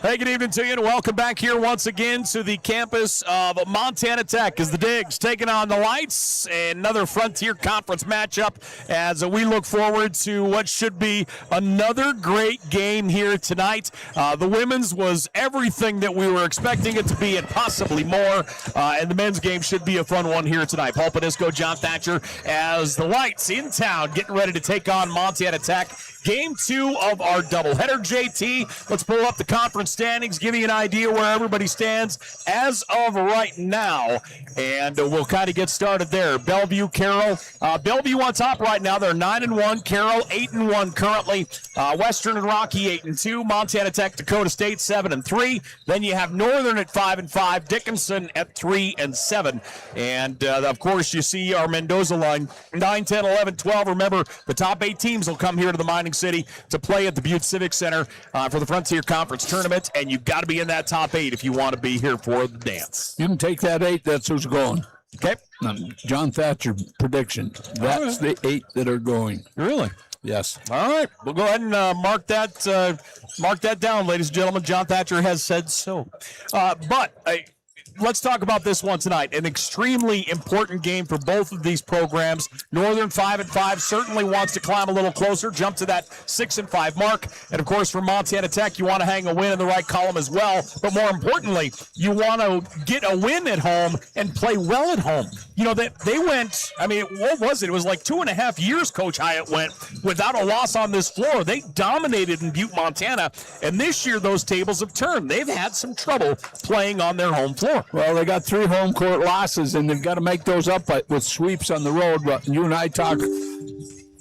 Hey, good evening to you, and welcome back here once again to the campus of Montana Tech as the Digs taking on the Lights. Another Frontier Conference matchup as we look forward to what should be another great game here tonight. The women's was everything that we were expecting it to be and possibly more, and the men's game should be a fun one here tonight. Paul Panisco, John Thatcher as the Lights in town getting ready to take on Montana Tech. Game 2 of our doubleheader, JT. Let's pull up the conference standings, give you an idea where everybody stands as of right now, and we'll kind of get started there. Bellevue, Carroll. Bellevue on top right now. They're 9-1. Carroll 8-1 currently. Western and Rocky 8-2. Montana Tech, Dakota State 7-3. Then you have Northern at 5-5. Dickinson at 3-7. And of course, you see our Mendoza line 9, 10, 11, 12. Remember, the top 8 teams will come here to the Mining City to play at the Butte Civic Center for the Frontier Conference Tournament, and you've got to be in that top 8 if you want to be here for the dance. You can take that 8, that's who's going. Okay. John Thatcher prediction. That's the 8 that are going. Really? Yes. All right. We'll go ahead and mark that down, ladies and gentlemen. John Thatcher has said so. Let's talk about this one tonight. An extremely important game for both of these programs. Northern 5-5 certainly wants to climb a little closer, jump to that 6-5 mark. And of course, for Montana Tech, you want to hang a win in the right column as well. But more importantly, you want to get a win at home and play well at home. You know, they went, I mean, what was it? It was like 2.5 years Coach Hyatt went without a loss on this floor. They dominated in Butte, Montana. And this year, those tables have turned. They've had some trouble playing on their home floor. Well, they got 3 home court losses, and they've got to make those up with sweeps on the road. But you and I talk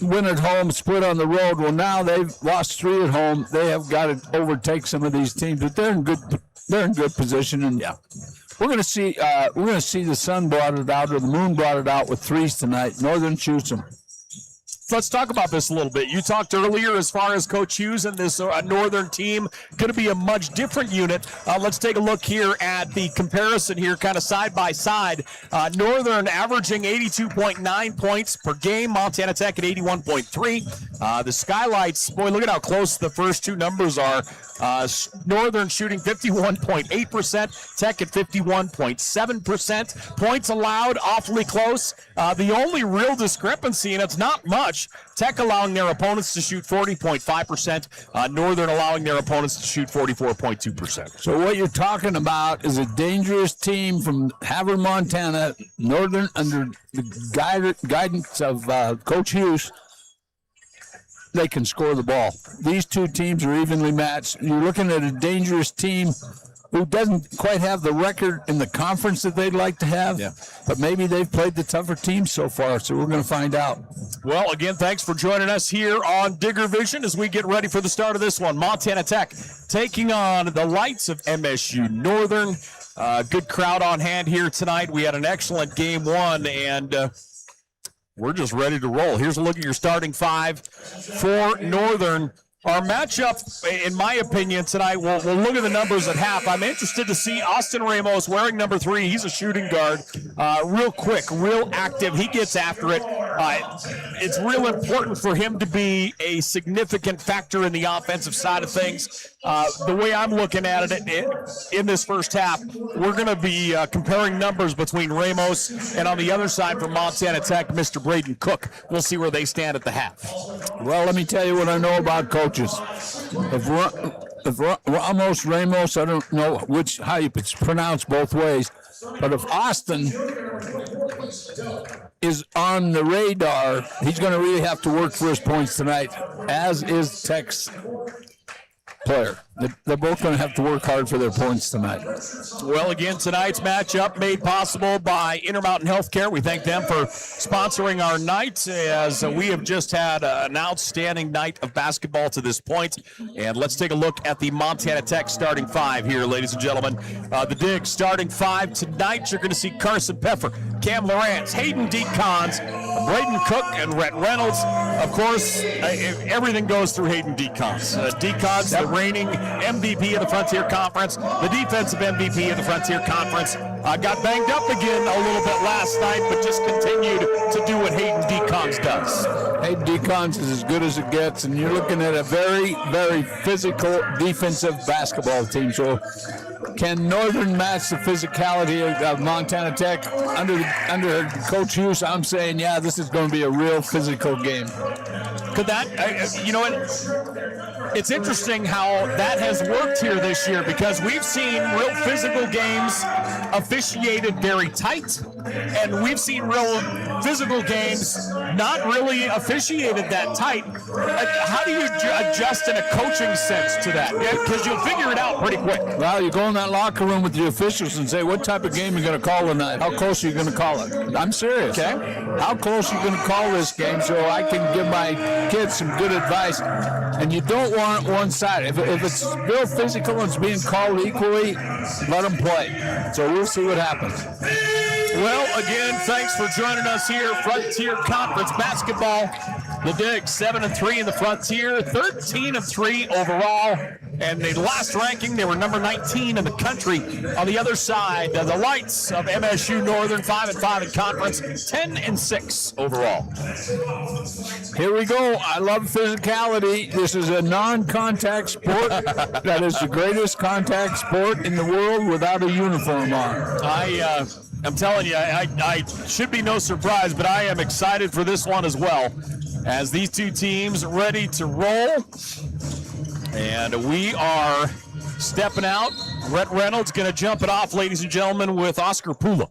win at home, split on the road. Well, now they've lost 3 at home. They have got to overtake some of these teams, but they're in good position. And yeah, we're going to see the sun brought it out, or the moon brought it out with 3s tonight. Northern shoots them. Let's talk about this a little bit. You talked earlier as far as Coach Hughes and this Northern team, going to be a much different unit. Let's take a look here at the comparison here, kind of side by side. Northern averaging 82.9 points per game. Montana Tech at 81.3. The Skylights, boy, look at how close the first 2 numbers are. Northern shooting 51.8%, Tech at 51.7%. Points allowed, awfully close. The only real discrepancy, and it's not much, Tech allowing their opponents to shoot 40.5%, Northern allowing their opponents to shoot 44.2%. So what you're talking about is a dangerous team from Havre, Montana. Northern, under the guidance of Coach Hughes, they can score the ball. These 2 teams are evenly matched. You're looking at a dangerous team who doesn't quite have the record in the conference that they'd like to have, but maybe they've played the tougher teams so far, so we're going to find out. Well, again, thanks for joining us here on Digger Vision as we get ready for the start of this one. Montana Tech taking on the Lights of MSU-Northern. Good crowd on hand here tonight. We had an excellent game 1, and we're just ready to roll. Here's a look at your starting 5 for Northern. Our matchup, in my opinion, tonight, we'll look at the numbers at half. I'm interested to see Austin Ramos wearing number 3. He's a shooting guard. Real quick, real active. He gets after it. It's real important for him to be a significant factor in the offensive side of things. The way I'm looking at it in this first half, we're going to be comparing numbers between Ramos and on the other side from Montana Tech, Mr. Braden Cook. We'll see where they stand at the half. Well, let me tell you what I know about coaches. If Ramos, I don't know how you pronounce both ways, but if Austin is on the radar, he's going to really have to work for his points tonight, as is Tech's player. They're both going to have to work hard for their points tonight. Well, again, tonight's matchup made possible by Intermountain Healthcare. We thank them for sponsoring our night, as we have just had an outstanding night of basketball to this point. And let's take a look at the Montana Tech starting 5 here, ladies and gentlemen. The Digs starting 5 tonight. You're going to see Carson Peffer, Cam Lawrence, Hayden Decons, Braden Cook, and Rhett Reynolds. Of course, everything goes through Hayden Decons. Decons, the reigning MVP of the Frontier Conference, the defensive MVP of the Frontier Conference. Got banged up again a little bit last night, but just continued to do what Hayden Decons does. Hey, Deacons is as good as it gets, and you're looking at a very, very physical defensive basketball team. So, can Northern match the physicality of Montana Tech under Coach Hughes? I'm saying, yeah, this is going to be a real physical game. Could that, you know what? It's interesting how that has worked here this year because we've seen real physical games officiated very tight, and we've seen real physical games not really officiated that tight. How do you adjust in a coaching sense to that? Because you'll figure it out pretty quick. Well, you go in that locker room with the officials and say, what type of game are you going to call tonight? How close are you going to call it? I'm serious. Okay. How close are you going to call this game so I can give my kids some good advice? And you don't want one side. If it's real physical and it's being called equally, let them play. So we'll see what happens. Well, again, thanks for joining us here. Frontier Conference basketball. The Digs 7-3 in the Frontier, 13-3 overall. And the last ranking, they were number 19 in the country. On the other side, the Lights of MSU-Northern, 5-5 in conference, 10-6 overall. Here we go. I love physicality. This is a non-contact sport. That is the greatest contact sport in the world without a uniform on. I'm telling you, I should be no surprise, but I am excited for this one as well. As these two teams ready to roll. And we are stepping out. Rhett Reynolds going to jump it off, ladies and gentlemen, with Oscar Pula.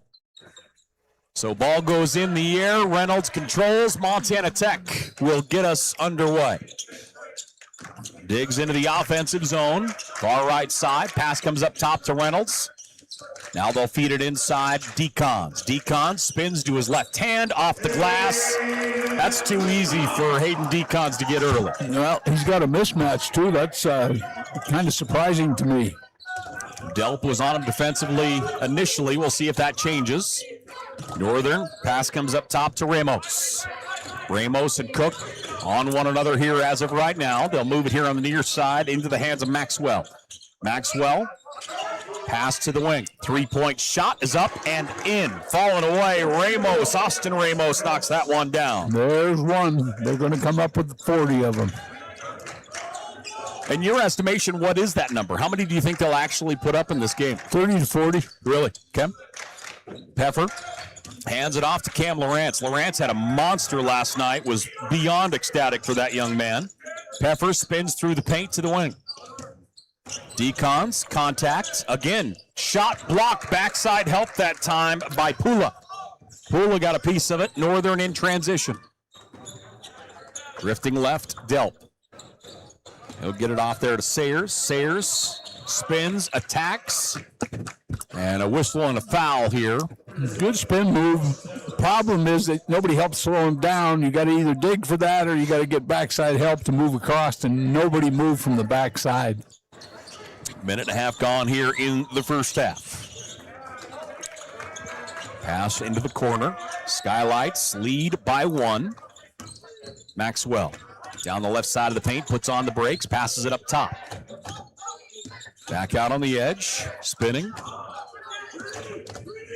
So ball goes in the air. Reynolds controls. Montana Tech will get us underway. Digs into the offensive zone. Far right side. Pass comes up top to Reynolds. Now they'll feed it inside. Decons. Decons spins to his left hand off the glass. That's too easy for Hayden Decons to get early. Well, he's got a mismatch, too. That's kind of surprising to me. Delp was on him defensively initially. We'll see if that changes. Northern, pass comes up top to Ramos. Ramos and Cook on one another here as of right now. They'll move it here on the near side into the hands of Maxwell. Maxwell, pass to the wing. Three-point shot is up and in. Falling away, Ramos. Austin Ramos knocks that one down. There's one. They're going to come up with 40 of them. In your estimation, what is that number? How many do you think they'll actually put up in this game? 30 to 40. Really? Okay. Peffer hands it off to Cam Lawrence. Lawrence had a monster last night, was beyond ecstatic for that young man. Peffer spins through the paint to the wing. Decons, contact, again, shot block, backside help that time by Pula. Pula got a piece of it, Northern in transition. Drifting left, Delp. He'll get it off there to Sayers. Sayers spins, attacks, and a whistle and a foul here. Good spin move. Problem is that nobody helps slow him down. You got to either dig for that or you got to get backside help to move across, and nobody moved from the backside. Minute and a half gone here in the first half. Pass into the corner. Skylights lead by one. Maxwell down the left side of the paint, puts on the brakes, passes it up top. Back out on the edge, spinning.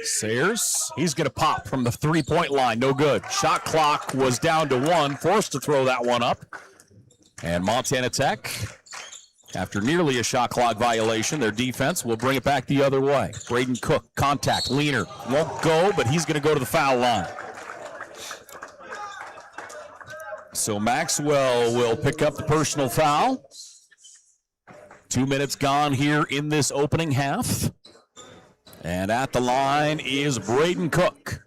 Sayers, he's going to pop from the three-point line, no good. Shot clock was down to one, forced to throw that one up. And Montana Tech, after nearly a shot clock violation, their defense will bring it back the other way. Braden Cook, contact, leaner, won't go, but he's going to go to the foul line. So Maxwell will pick up the personal foul. 2 minutes gone here in this opening half. And at the line is Braden Cook.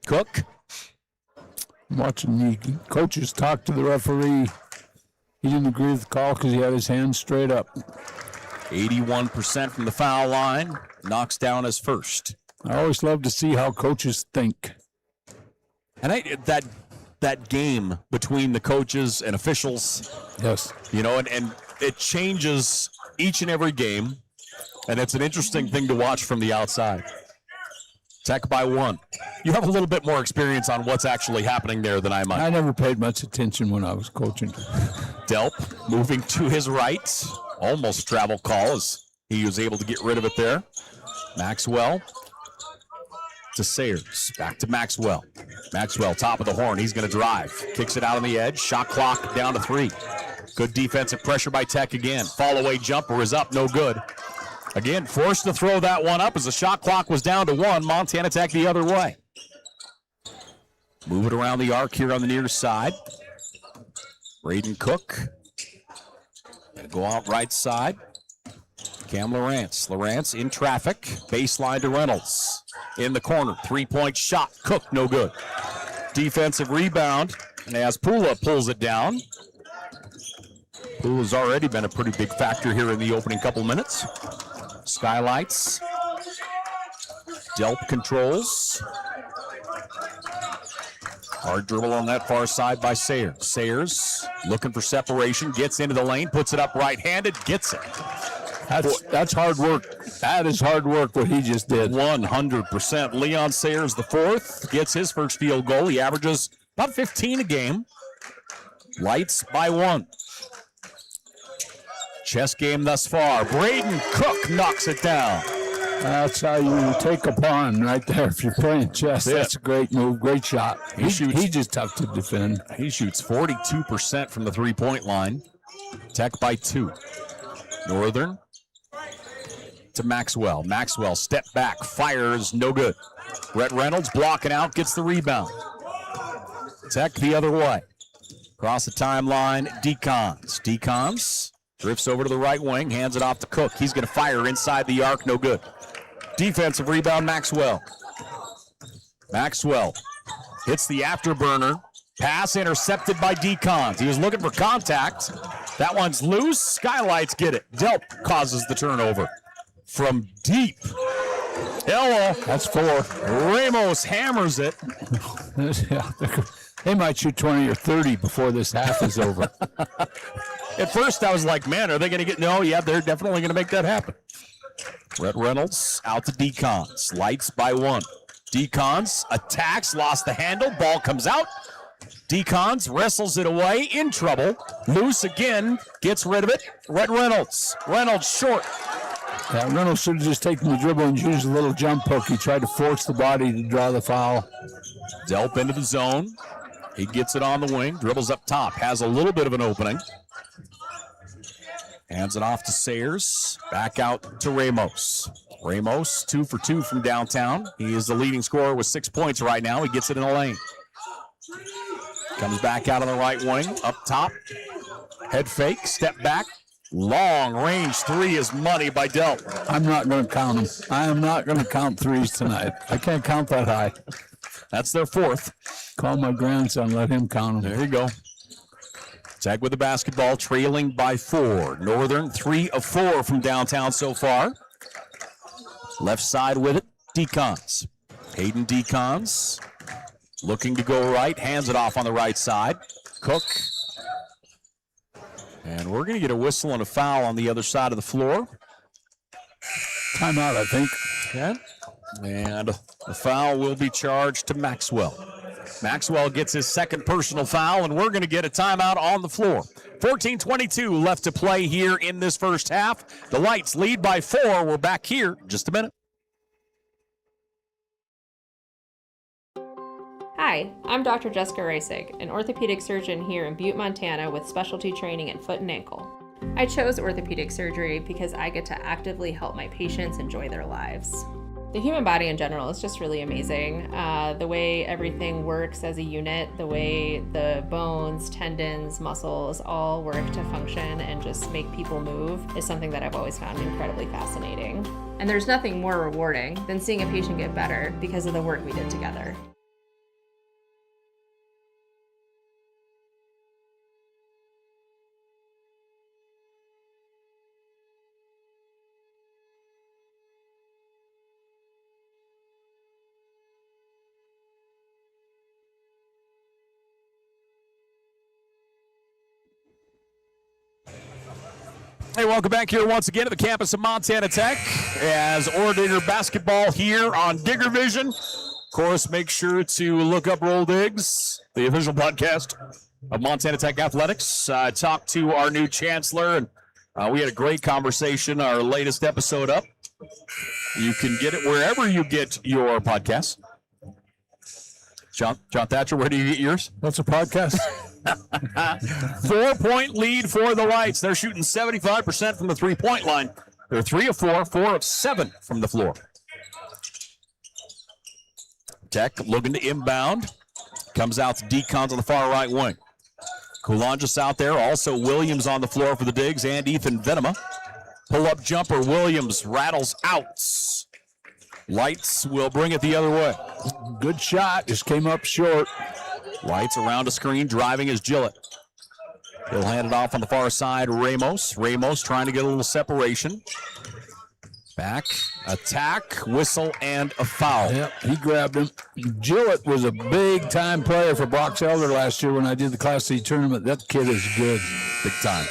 Cook. I'm watching the coaches talk to the referee. He didn't agree with the call because he had his hands straight up. 81% from the foul line. Knocks down his first. I always love to see how coaches think. And that game between the coaches and officials. Yes. You know, and it changes each and every game. And it's an interesting thing to watch from the outside. Tech by one. You have a little bit more experience on what's actually happening there than I might. I never paid much attention when I was coaching. Delp moving to his right. Almost travel call as he was able to get rid of it there. Maxwell to Sayers. Back to Maxwell. Maxwell, top of the horn. He's going to drive. Kicks it out on the edge. Shot clock down to 3. Good defensive pressure by Tech again. Fall-away jumper is up. No good. Again, forced to throw that one up as the shot clock was down to 1. Montana Tech the other way. Move it around the arc here on the near side. Braden Cook. Gonna go out right side. Cam Lawrence. Lawrence in traffic. Baseline to Reynolds. In the corner. 3-point shot. Cook, no good. Defensive rebound. And as Pula pulls it down. Pula's already been a pretty big factor here in the opening couple minutes. Skylights. Delp controls. Hard dribble on that far side by Sayers. Sayers looking for separation. Gets into the lane. Puts it up right-handed. Gets it. That's hard work. That is hard work what he just did. 100%. Leon Sayers, the 4th, gets his first field goal. He averages about 15 a game. Lights by 1. Chess game thus far. Braden Cook knocks it down. That's how you take a pawn right there. If you're playing chess, that's a great move, great shot. He's just tough to defend. He shoots 42% from the 3-point line. Tech by 2. Northern to Maxwell. Maxwell step back, fires, no good. Brett Reynolds blocking out, gets the rebound. Tech the other way. Across the timeline, Decons. Decons drifts over to the right wing, hands it off to Cook. He's going to fire inside the arc, no good. Defensive rebound, Maxwell. Maxwell hits the afterburner. Pass intercepted by Decons. He was looking for contact. That one's loose. Skylights get it. Delp causes the turnover. From deep. Hello. That's 4. Ramos hammers it. They might shoot 20 or 30 before this half is over. At first, I was like, man, are they going to get... No, yeah, they're definitely going to make that happen. Brett Reynolds out to Decons. Lights by 1. Decons attacks, lost the handle. Ball comes out. Decons wrestles it away, in trouble. Loose again, gets rid of it. Brett Reynolds. Reynolds short. Yeah, Reynolds should have just taken the dribble and used a little jump hook. He tried to force the body to draw the foul. Delp into the zone. He gets it on the wing, dribbles up top, has a little bit of an opening. Hands it off to Sayers. Back out to Ramos. Ramos, 2 for 2 from downtown. He is the leading scorer with 6 points right now. He gets it in the lane. Comes back out on the right wing, up top. Head fake, step back. Long range 3 is money by Delp. I'm not going to count them. I am not going to count 3s tonight. I can't count that high. That's their 4th. Call my grandson, let him count them. There you go. Tag with the basketball, trailing by 4. Northern 3 of 4 from downtown so far. Left side with it, Decons. Hayden Decons looking to go right, hands it off on the right side. Cook. And we're going to get a whistle and a foul on the other side of the floor. Timeout, I think. Okay. And the foul will be charged to Maxwell. Maxwell gets his second personal foul, and we're going to get a timeout on the floor. 14:22 left to play here in this first half. The Lights lead by 4. We're back here in just a minute. Hi, I'm Dr. Jessica Reisig, an orthopedic surgeon here in Butte, Montana with specialty training in foot and ankle. I chose orthopedic surgery because I get to actively help my patients enjoy their lives. The human body in general is just really amazing. The way everything works as a unit, the way the bones, tendons, muscles all work to function and just make people move is something that I've always found incredibly fascinating. And there's nothing more rewarding than seeing a patient get better because of the work we did together. Hey, welcome back here once again to the campus of Montana Tech as Orediggers basketball here on Digger Vision. Of course, make sure to look up Roll Diggs, the official podcast of Montana Tech Athletics. I talked to our new chancellor, and we had a great conversation, our latest episode up. You can get it wherever you get your podcasts. John Thatcher, where do you get yours? That's a podcast. 4-point lead for the Lights. They're shooting 75% from the three-point line. They're 3 of 4, 4 of 7 from the floor. Tech looking to inbound. Comes out to Decons on the far right wing. Coulanges out there. Also Williams on the floor for the Digs and Ethan Venema. Pull-up jumper. Williams rattles out. Lights will bring it the other way. Good shot. Just came up short. Lights around a screen. Driving is Gillett. He'll hand it off on the far side. Ramos. Ramos trying to get a little separation. Back. Attack. Whistle and a foul. Yep, he grabbed him. Gillett was a big-time player for Box Elder last year when I did the Class C tournament. That kid is good. Big time.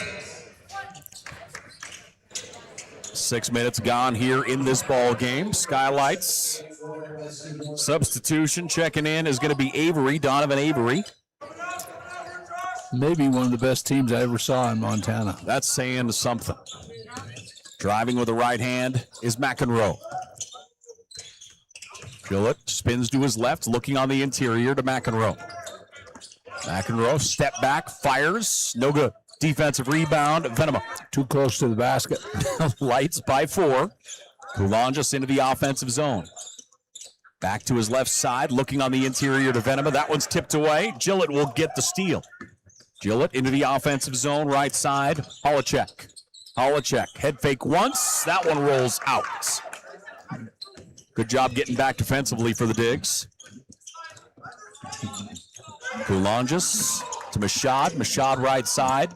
6 minutes gone here in this ball game. Skylights. Substitution checking in is going to be Avery, Donovan Avery. Maybe one of the best teams I ever saw in Montana. That's saying something. Driving with the right hand is McEnroe. Gillett spins to his left, looking on the interior to McEnroe. McEnroe, step back, fires, no good. Defensive rebound, Venema. Too close to the basket. Lights by 4. Coulanges into the offensive zone. Back to his left side, looking on the interior to Venema. That one's tipped away. Gillett will get the steal. Gillett into the offensive zone, right side. Holacek. Holacek, head fake once. That one rolls out. Good job getting back defensively for the Digs. Coulanges to Mashad. Mashad right side.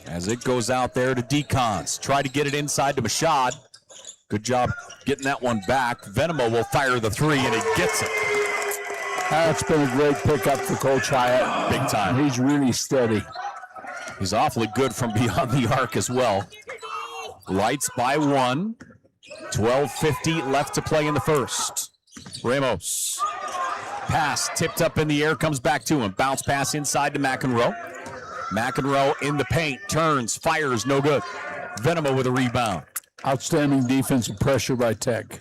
As it goes out there to Decons. Try to get it inside to Mashad. Good job getting that one back. Venema will fire the 3, and he gets it. That's been a great pickup for Coach Hyatt. Big time. He's really steady. He's awfully good from beyond the arc as well. Lights by 1. 12:50 left to play in the first. Ramos. Pass tipped up in the air, comes back to him. Bounce pass inside to McEnroe. McEnroe in the paint, turns, fires, no good. Venema with a rebound. Outstanding defensive pressure by Tech.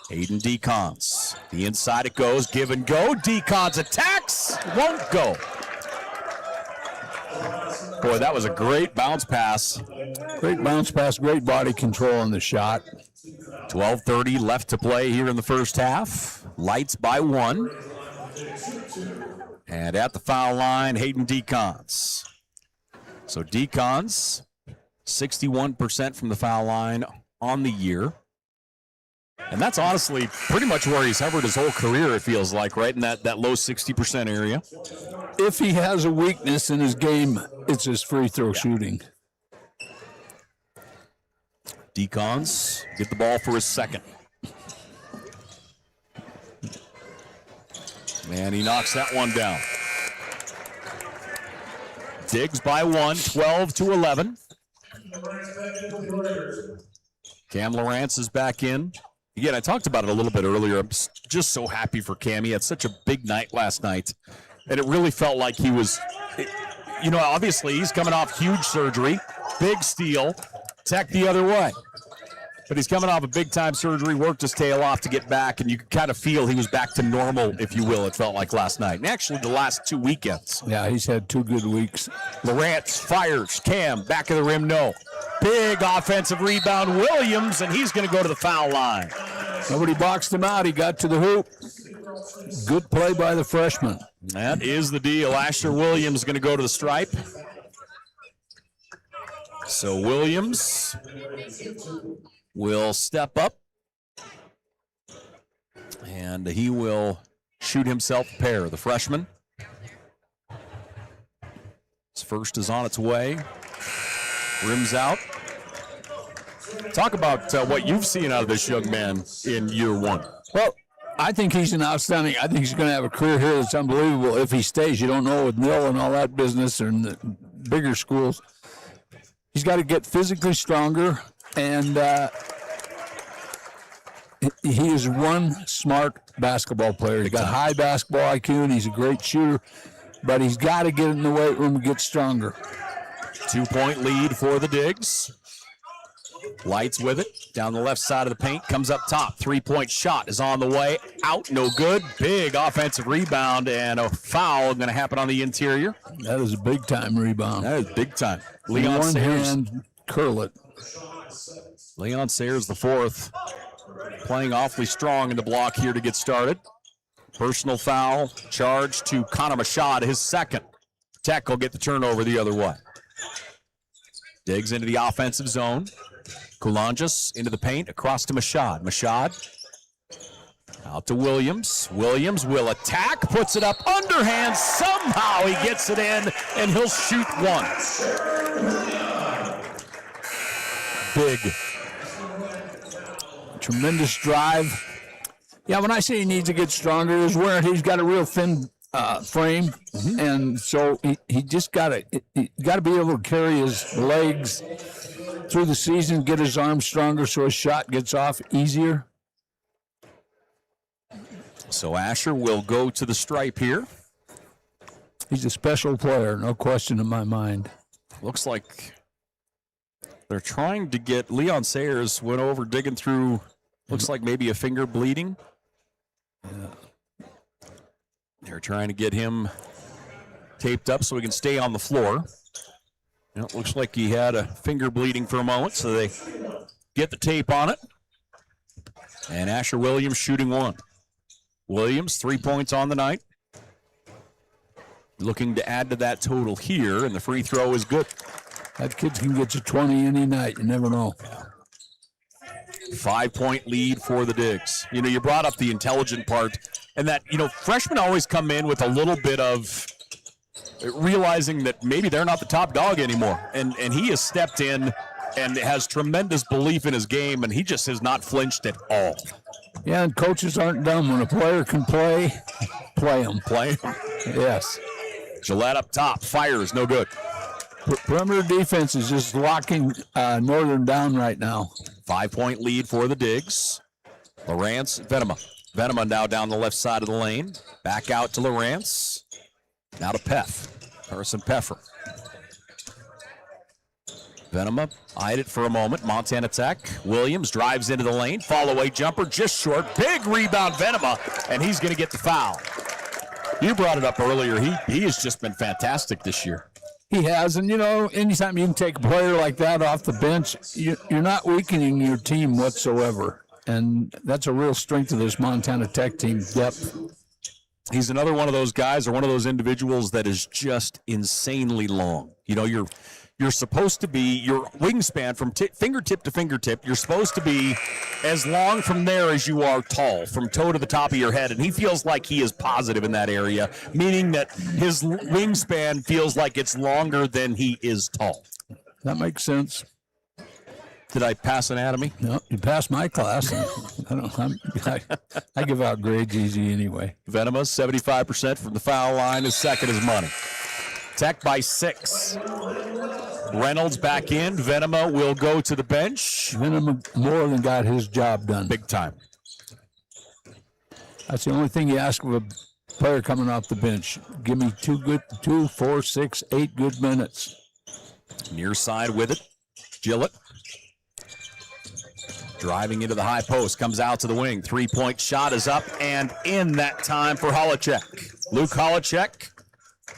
Hayden Decons. The inside it goes, give and go. Decons attacks, won't go. Boy, that was a great bounce pass. Great bounce pass, great body control on the shot. 12:30 left to play here in the first half. Lights by 1. And at the foul line, Hayden Decons. So Decons, 61% from the foul line on the year. And that's honestly pretty much where he's hovered his whole career, it feels like, right in that low 60% area. If he has a weakness in his game, it's his free throw shooting. Decons get the ball for his second. And he knocks that one down. Diggs by 1, 12-11. Cam Lawrence is back in. Again, I talked about it a little bit earlier. I'm just so happy for Cam. He had such a big night last night. And it really felt like he was, you know, obviously he's coming off huge surgery, big steal, Tech the other way. But he's coming off a big-time surgery, worked his tail off to get back, and you could kind of feel he was back to normal, if you will, it felt like last night. And actually the last 2 weekends. Yeah, he's had 2 good weeks. Lawrence fires. Cam, back of the rim, no. Big offensive rebound, Williams, and he's going to go to the foul line. Nobody boxed him out. He got to the hoop. Good play by the freshman. That is the deal. Asher Williams going to go to the stripe. So Williams will step up, and he will shoot himself a pair, the freshman. His first is on its way. Rims out. Talk about what you've seen out of this young man in year 1. Well, I think he's an outstanding. I think he's going to have a career here that's unbelievable if he stays. You don't know with Mill and all that business or in the bigger schools. He's got to get physically stronger, and he is one smart basketball player. He's got high basketball IQ, and he's a great shooter, but he's got to get in the weight room and get stronger. 2-point lead for the Digs. Lights with it. Down the left side of the paint. Comes up top. Three-point shot is on the way. Out. No good. Big offensive rebound and a foul going to happen on the interior. That is a big-time rebound. That is big time. Leon One Sayers. hand, curl it. Leon Sayers, the fourth. Playing awfully strong in the block here to get started. Personal foul charge to Connor Mashad, his second. Tech will get the turnover the other way. Digs into the offensive zone. Kulanjas into the paint, across to Mashad. Mashad out to Williams. Williams will attack, puts it up underhand. Somehow he gets it in, and he'll shoot one. Big. Tremendous drive. Yeah, when I say he needs to get stronger, is where he's got a real thin frame, and so he just got to be able to carry his legs through the season, get his arms stronger so his shot gets off easier. So Asher will go to the stripe here. He's a special player, no question in my mind. Looks like they're trying to get Leon Sayers went over digging through, looks like maybe a finger bleeding. They're trying to get him taped up so he can stay on the floor. It looks like he had a finger bleeding for a moment, so they get the tape on it. And Asher Williams shooting one. Williams, 3 points on the night. Looking to add to that total here, and the free throw is good. That kid can get you 20 any night. You never know. 5-point lead for the Digs. You know, you brought up the intelligent part, and that, you know, freshmen always come in with a little bit of realizing that maybe they're not the top dog anymore. And he has stepped in and has tremendous belief in his game, and he just has not flinched at all. Yeah, and coaches aren't dumb. When a player can play them. Play him. Yes. Gillette up top, fires, no good. Perimeter defense is just locking Northern down right now. 5-point lead for the Digs. Lawrence, Venema. Venema now down the left side of the lane. Back out to Lawrence. Now to Peff. Carson Peffer. Venema eyed it for a moment. Montana Tech. Williams drives into the lane. Fall away jumper just short. Big rebound, Venema, and he's going to get the foul. You brought it up earlier. He has just been fantastic this year. He has, and you know, anytime you can take a player like that off the bench, you're not weakening your team whatsoever. And that's a real strength of this Montana Tech team, depth. He's another one of those guys or one of those individuals that is just insanely long. You know, you're supposed to be, your wingspan from fingertip to fingertip, you're supposed to be as long from there as you are tall, from toe to the top of your head. And he feels like he is positive in that area, meaning that his wingspan feels like it's longer than he is tall. That makes sense. Did I pass anatomy? No, you passed my class. I give out grades easy anyway. Venema, 75% from the foul line. His second is money. Tech by 6. Reynolds back in. Venema will go to the bench. Venema more than got his job done. Big time. That's the only thing you ask of a player coming off the bench. Give me 2, 4, 6, 8 good minutes. Near side with it. Gillett. Driving into the high post, comes out to the wing. 3-point shot is up and in that time for Holacek. Luke Holacek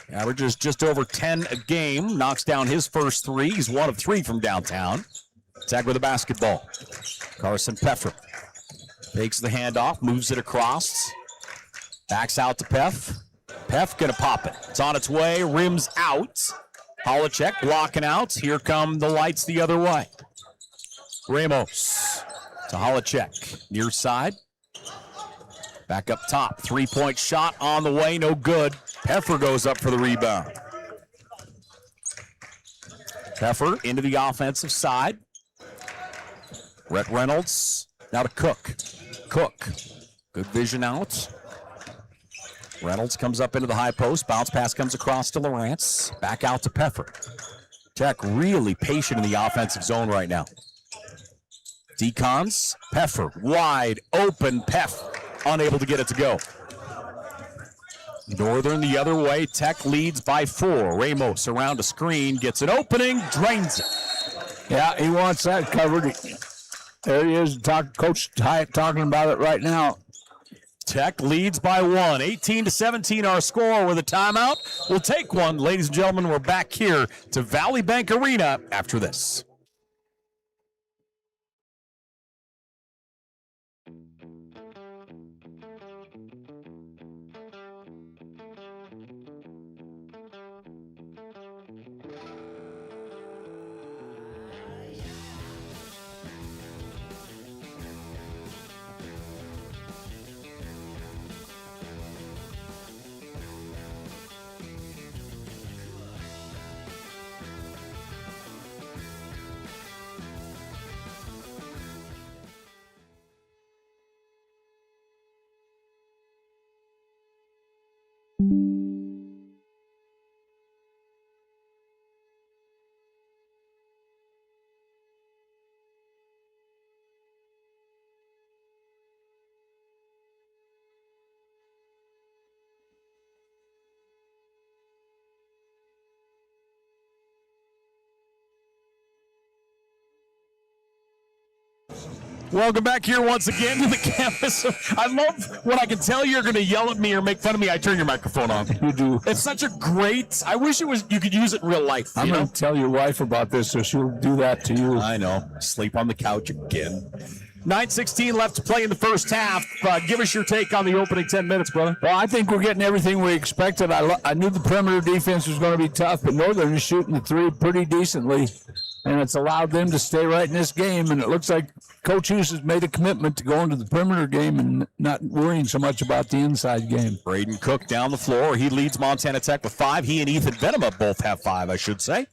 averages just over 10 a game, knocks down his first 3. He's 1 of 3 from downtown. Tech with a basketball. Carson Peffer takes the handoff, moves it across, backs out to Peff. Peff gonna pop it. It's on its way, rims out. Holacek blocking out. Here come the lights the other way. Ramos to Holacek, near side. Back up top, 3-point shot on the way, no good. Peffer goes up for the rebound. Peffer into the offensive side. Rhett Reynolds, now to Cook. Cook, good vision out. Reynolds comes up into the high post, bounce pass comes across to Lawrence. Back out to Peffer. Tech really patient in the offensive zone right now. Decons, Peffer, wide open, Peff, unable to get it to go. Northern the other way, Tech leads by 4. Ramos around a screen, gets an opening, drains it. Yeah, he wants that covered. There he is, Coach Hyatt talking about it right now. Tech leads by 1, 18-17 our score with a timeout. We'll take one. Ladies and gentlemen, we're back here to Valley Bank Arena after this. Welcome back here once again to the campus. I love when I can tell you're going to yell at me or make fun of me. I turn your microphone on. You do. It's such a great. I wish you could use it in real life. I'm going to tell your wife about this, so she'll do that to you. I know. Sleep on the couch again. 9:16 left to play in the first half. Give us your take on the opening 10 minutes, brother. Well, I think we're getting everything we expected. I knew the perimeter defense was going to be tough, but Northern is shooting the three pretty decently, and it's allowed them to stay right in this game. And it looks like Coach Hughes has made a commitment to going to the perimeter game and not worrying so much about the inside game. Braden Cook down the floor. He leads Montana Tech with 5. He and Ethan Venema both have 5, I should say.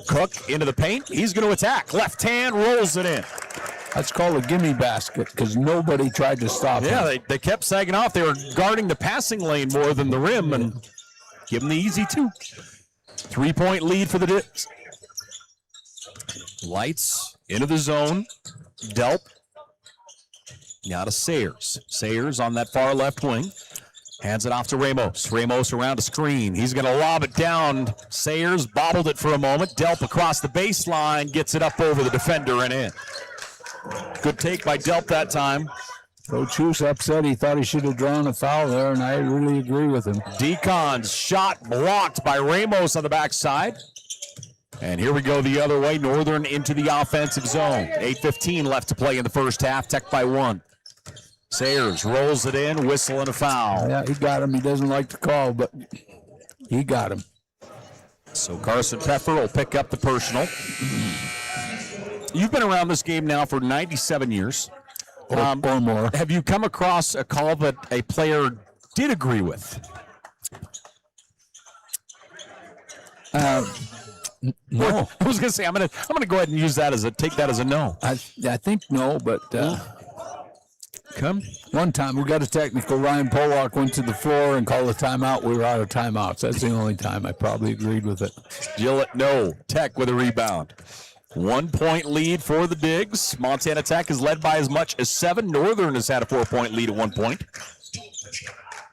Cook into the paint. He's going to attack. Left hand rolls it in. That's called a gimme basket because nobody tried to stop him. Yeah, they kept sagging off. They were guarding the passing lane more than the rim and give them the easy 2. 3-point lead for the Dips. Lights into the zone. Delp. Now to Sayers. Sayers on that far left wing. Hands it off to Ramos. Ramos around a screen. He's going to lob it down. Sayers bobbled it for a moment. Delp across the baseline. Gets it up over the defender and in. Good take by Delp that time. Coach Hughes upset. He thought he should have drawn a foul there, and I really agree with him. Deacon's shot blocked by Ramos on the backside. And here we go the other way. Northern into the offensive zone. 8:15 left to play in the first half. Tech by 1. Sayers rolls it in, whistle and a foul. Yeah, he got him. He doesn't like the call, but he got him. So Carson Pfeffer will pick up the personal. You've been around this game now for 97 years. Or more. Have you come across a call that a player did agree with? No. I was going to say I'm going to go ahead and use that take that as a no. I think no, but Come. One time we got a technical. Ryan Pollock went to the floor and called a timeout. We were out of timeouts. That's the only time I probably agreed with it. Gillett, no. Tech with a rebound. 1-point lead for the Digs. Montana Tech is led by as much as 7. Northern has had a 4-point lead at one point.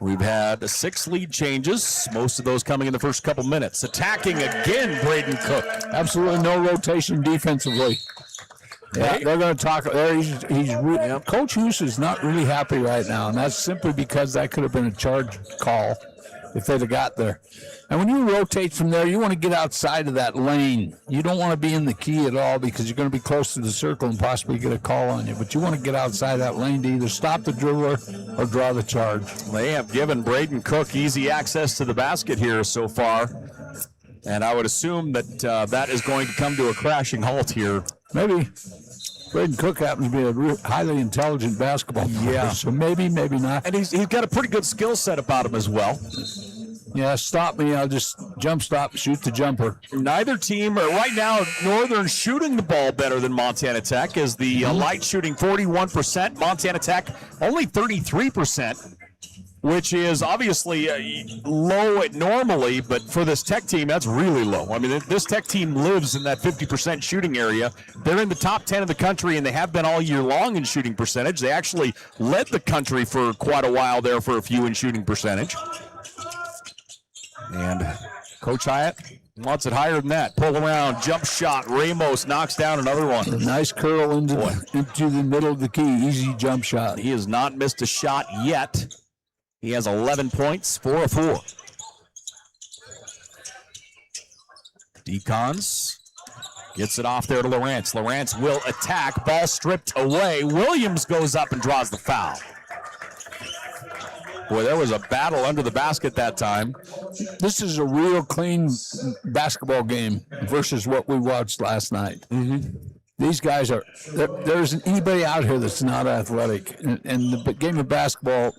We've had 6 lead changes, most of those coming in the first couple minutes. Attacking again, Braden Cook. Absolutely no rotation defensively. Yeah, they're going to talk. Coach Hughes is not really happy right now, and that's simply because that could have been a charge call if they'd have got there. And when you rotate from there, you want to get outside of that lane. You don't want to be in the key at all because you're going to be close to the circle and possibly get a call on you. But you want to get outside that lane to either stop the dribbler or draw the charge. They have given Braden Cook easy access to the basket here so far. And I would assume that that is going to come to a crashing halt here. Maybe. Braden Cook happens to be a highly intelligent basketball player. Yeah. So maybe not. And he's got a pretty good skill set about him as well. Yeah, stop me. I'll just jump stop, shoot the jumper. Neither team, right now, Northern shooting the ball better than Montana Tech, as the Light shooting 41%, Montana Tech only 33%, which is obviously low normally, but for this Tech team, that's really low. I mean, this Tech team lives in that 50% shooting area. They're in the top 10 of the country, and they have been all year long in shooting percentage. They actually led the country for quite a while there for a few in shooting percentage. And Coach Hyatt, Wants it higher than that. Pull around, jump shot. Ramos knocks down another one. A nice curl into the middle of the key. Easy jump shot. He has not missed a shot yet. He has 11 points, 4 of 4. Decons gets it off there to Lawrence. Lawrence will attack. Ball stripped away. Williams goes up and draws the foul. Boy, there was a battle under the basket that time. This is a real clean basketball game versus what we watched last night. Mm-hmm. These guys are, there isn't anybody out here that's not athletic. And the game of basketball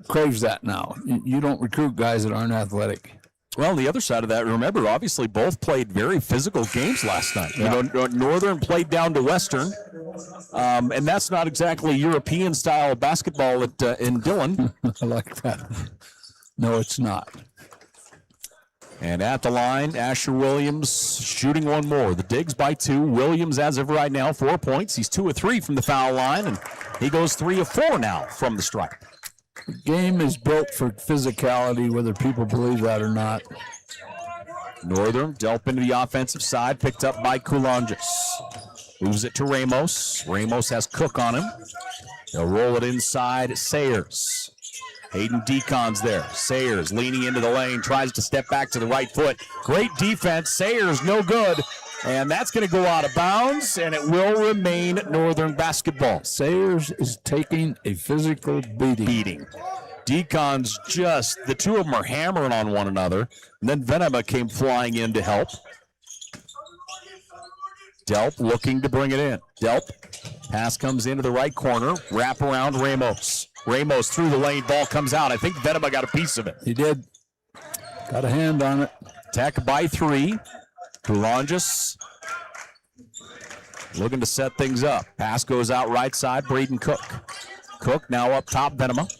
craves that now. You don't recruit guys that aren't athletic. Well, on the other side of that, remember, obviously both played very physical games last night. Yeah. You know, Northern played down to Western, and that's not exactly European-style basketball in Dillon. I like that. No, it's not. And at the line, Asher Williams shooting one more. The Digs by 2. Williams, as of right now, 4 points. He's 2 of 3 from the foul line, and he goes 3 of 4 now from the stripe. The game is built for physicality, whether people believe that or not. Northern dealt into the offensive side, picked up by Coulanges. Moves it to Ramos. Ramos has Cook on him. They'll roll it inside Sayers. Hayden Decon's there. Sayers leaning into the lane, tries to step back to the right foot. Great defense. Sayers no good. And that's going to go out of bounds, and it will remain Northern basketball. Sayers is taking a physical beating. Decon's just, the two of them are hammering on one another. And then Venema came flying in to help. Delp looking to bring it in. Delp, pass comes into the right corner. Wrap around Ramos. Ramos through the lane, ball comes out. I think Venema got a piece of it. He did. Got a hand on it. Tech by 3. Coulanges looking to set things up. Pass goes out right side, Braden Cook. Cook now up top, Venema.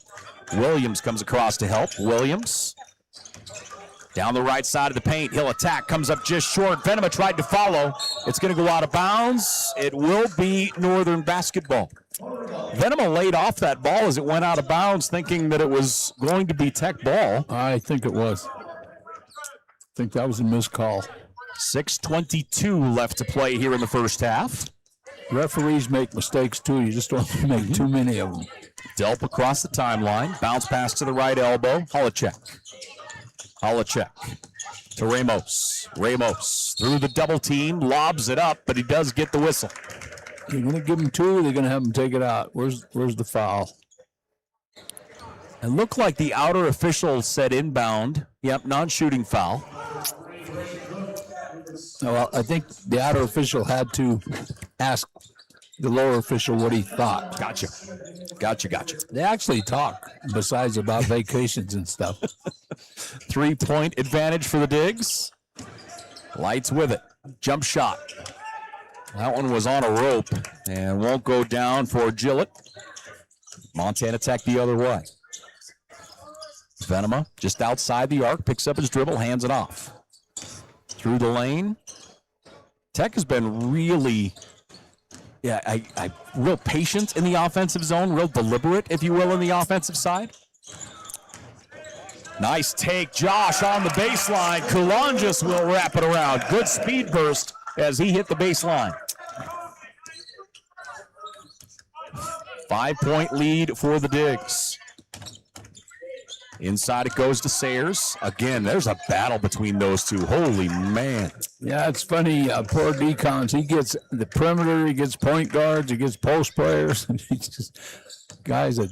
Williams comes across to help. Williams down the right side of the paint. He'll attack, comes up just short. Venema tried to follow. It's going to go out of bounds. It will be Northern basketball. Venema laid off that ball as it went out of bounds, thinking that it was going to be Tech ball. I think it was. I think that was a missed call. 6:22 left to play here in the first half. Referees make mistakes too. You just don't make too many of them. Delp across the timeline. Bounce pass to the right elbow. Holacek to Ramos. Ramos through the double team. Lobs it up, but he does get the whistle. You're going to give him 2. They're going to have him take it out. Where's the foul? It looked like the outer official said inbound. Yep, non-shooting foul. Well, I think the outer official had to ask the lower official what he thought. Gotcha. They actually talk, besides about vacations and stuff. 3-point advantage for the Digs. Lights with it. Jump shot. That one was on a rope and won't go down for Gillett. Montana Tech the other way. Venema just outside the arc, picks up his dribble, hands it off. Through the lane. Tech has been really, real patient in the offensive zone, real deliberate, if you will, in the offensive side. Nice take. Josh on the baseline. Coulanges will wrap it around. Good speed burst as he hit the baseline. 5-point lead for the Digs. Inside it goes to Sayers. Again, there's a battle between those two. Holy man. Yeah, it's funny. Poor Decons. He gets the perimeter. He gets point guards. He gets post players. Guy's a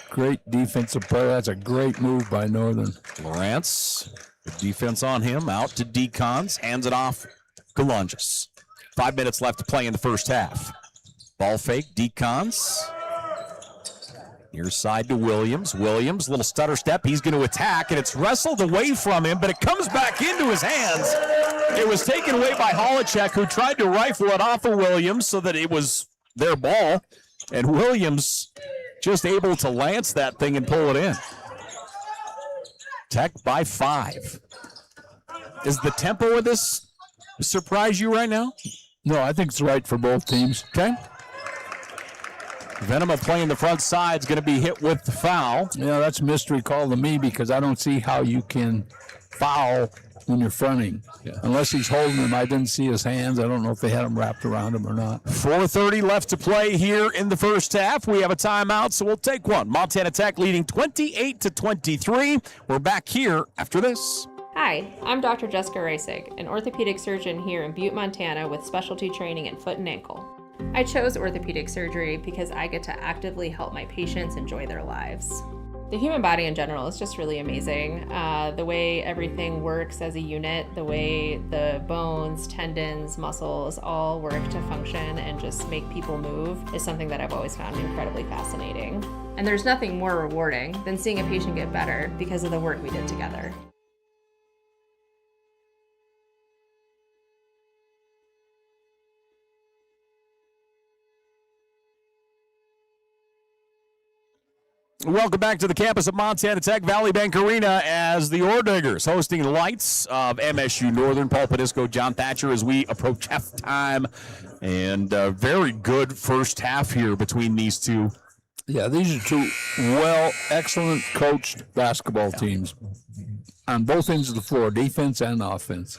great defensive player. That's a great move by Northern. Lawrence, the defense on him. Out to Decons. Hands it off. Coulanges. 5 minutes left to play in the first half. Ball fake. Decons. Near side to Williams. Williams, little stutter step. He's going to attack, and it's wrestled away from him, but it comes back into his hands. It was taken away by Holacek, who tried to rifle it off of Williams so that it was their ball, and Williams just able to lance that thing and pull it in. Tech by 5. Is the tempo of this surprise you right now? No, I think it's right for both teams. Okay. Venema playing the front side is going to be hit with the foul. Yeah, that's a mystery call to me because I don't see how you can foul when you're fronting. Yeah. Unless he's holding him. I didn't see his hands. I don't know if they had him wrapped around him or not. 4:30 left to play here in the first half. We have a timeout, so we'll take one. Montana Tech leading 28-23. We're back here after this. Hi, I'm Dr. Jessica Reisig, an orthopedic surgeon here in Butte, Montana with specialty training in foot and ankle. I chose orthopedic surgery because I get to actively help my patients enjoy their lives. The human body in general is just really amazing. The way everything works as a unit, the way the bones, tendons, muscles all work to function and just make people move is something that I've always found incredibly fascinating. And there's nothing more rewarding than seeing a patient get better because of the work we did together. Welcome back to the campus of Montana Tech, Valley Bank Arena, as the Orediggers hosting the Lights of MSU-Northern. Paul Padisco, John Thatcher, as we approach halftime. And very good first half here between these two. Yeah, these are two excellent coached basketball teams on both ends of the floor, defense and offense.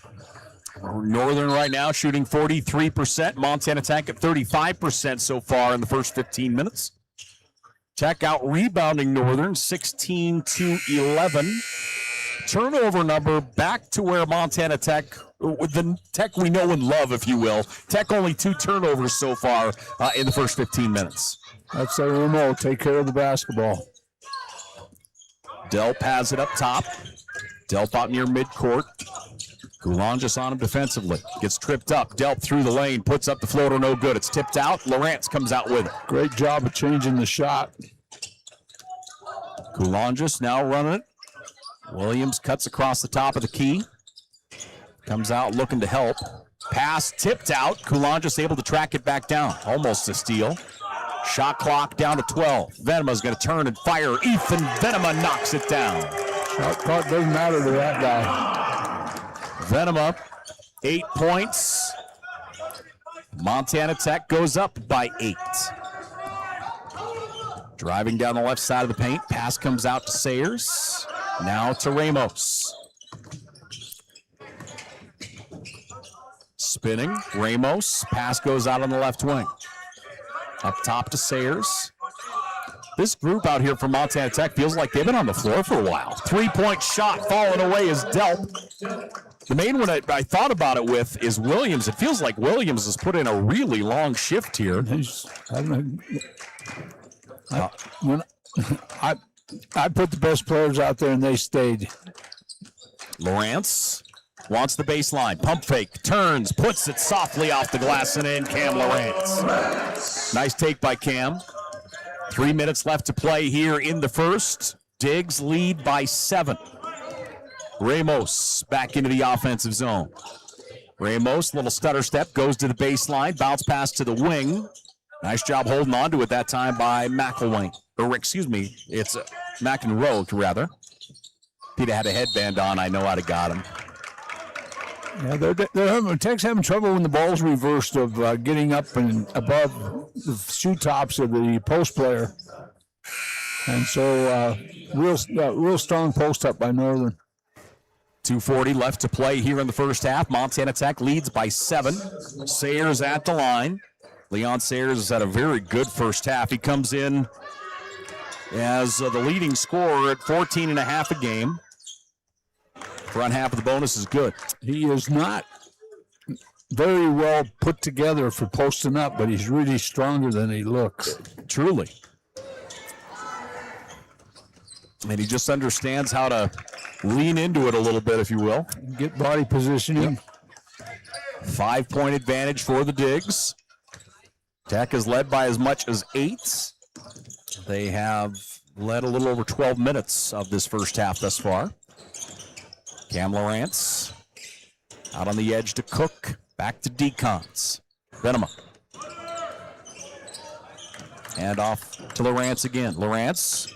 Northern right now shooting 43%. Montana Tech at 35% so far in the first 15 minutes. Tech out rebounding Northern 16-11. Turnover number back to where Montana Tech, the Tech we know and love, if you will. Tech only 2 turnovers so far in the first 15 minutes. That's their remote. Take care of the basketball. Delp has it up top. Delp out near midcourt. Goulon just on him defensively. Gets tripped up. Delp through the lane. Puts up the floater. No good. It's tipped out. Lawrence comes out with it. Great job of changing the shot. Goulon just now running it. Williams cuts across the top of the key. Comes out looking to help. Pass tipped out. Goulon just able to track it back down. Almost a steal. Shot clock down to 12. Venema's going to turn and fire. Ethan Venema knocks it down. Shot clock doesn't matter to that guy. Venema, 8 points. Montana Tech goes up by 8. Driving down the left side of the paint. Pass comes out to Sayers. Now to Ramos. Spinning. Ramos. Pass goes out on the left wing. Up top to Sayers. This group out here from Montana Tech feels like they've been on the floor for a while. 3-point shot falling away is Delp. The main one I thought about it with is Williams. It feels like Williams has put in a really long shift here. I put the best players out there and they stayed. Lawrence wants the baseline. Pump fake. Turns. Puts it softly off the glass and in. Cam Lawrence. Nice take by Cam. 3 minutes left to play here in the first. Diggs lead by 7. Ramos back into the offensive zone. Ramos, little stutter step, goes to the baseline. Bounce pass to the wing. Nice job holding on to it that time by McElwain. Or, excuse me, it's McEnroe, rather. Peter had a headband on. I know I'd have got him. Yeah, Tech's having trouble when the ball's reversed of getting up and above the shoe tops of the post player. And so real strong post up by Northern. 2:40 left to play here in the first half. Montana Tech leads by 7. Sayers at the line. Leon Sayers has had a very good first half. He comes in as the leading scorer at 14.5 a game. Front half of the bonus is good. He is not very well put together for posting up, but he's really stronger than he looks. Truly. And he just understands how to lean into it a little bit, if you will. Get body positioning. 5-point advantage for the Digs. Tech is led by as much as 8. They have led a little over 12 minutes of this first half thus far. Cam Lawrence out on the edge to Cook. Back to Decons. Venema. And off to Lawrence again. Lawrence.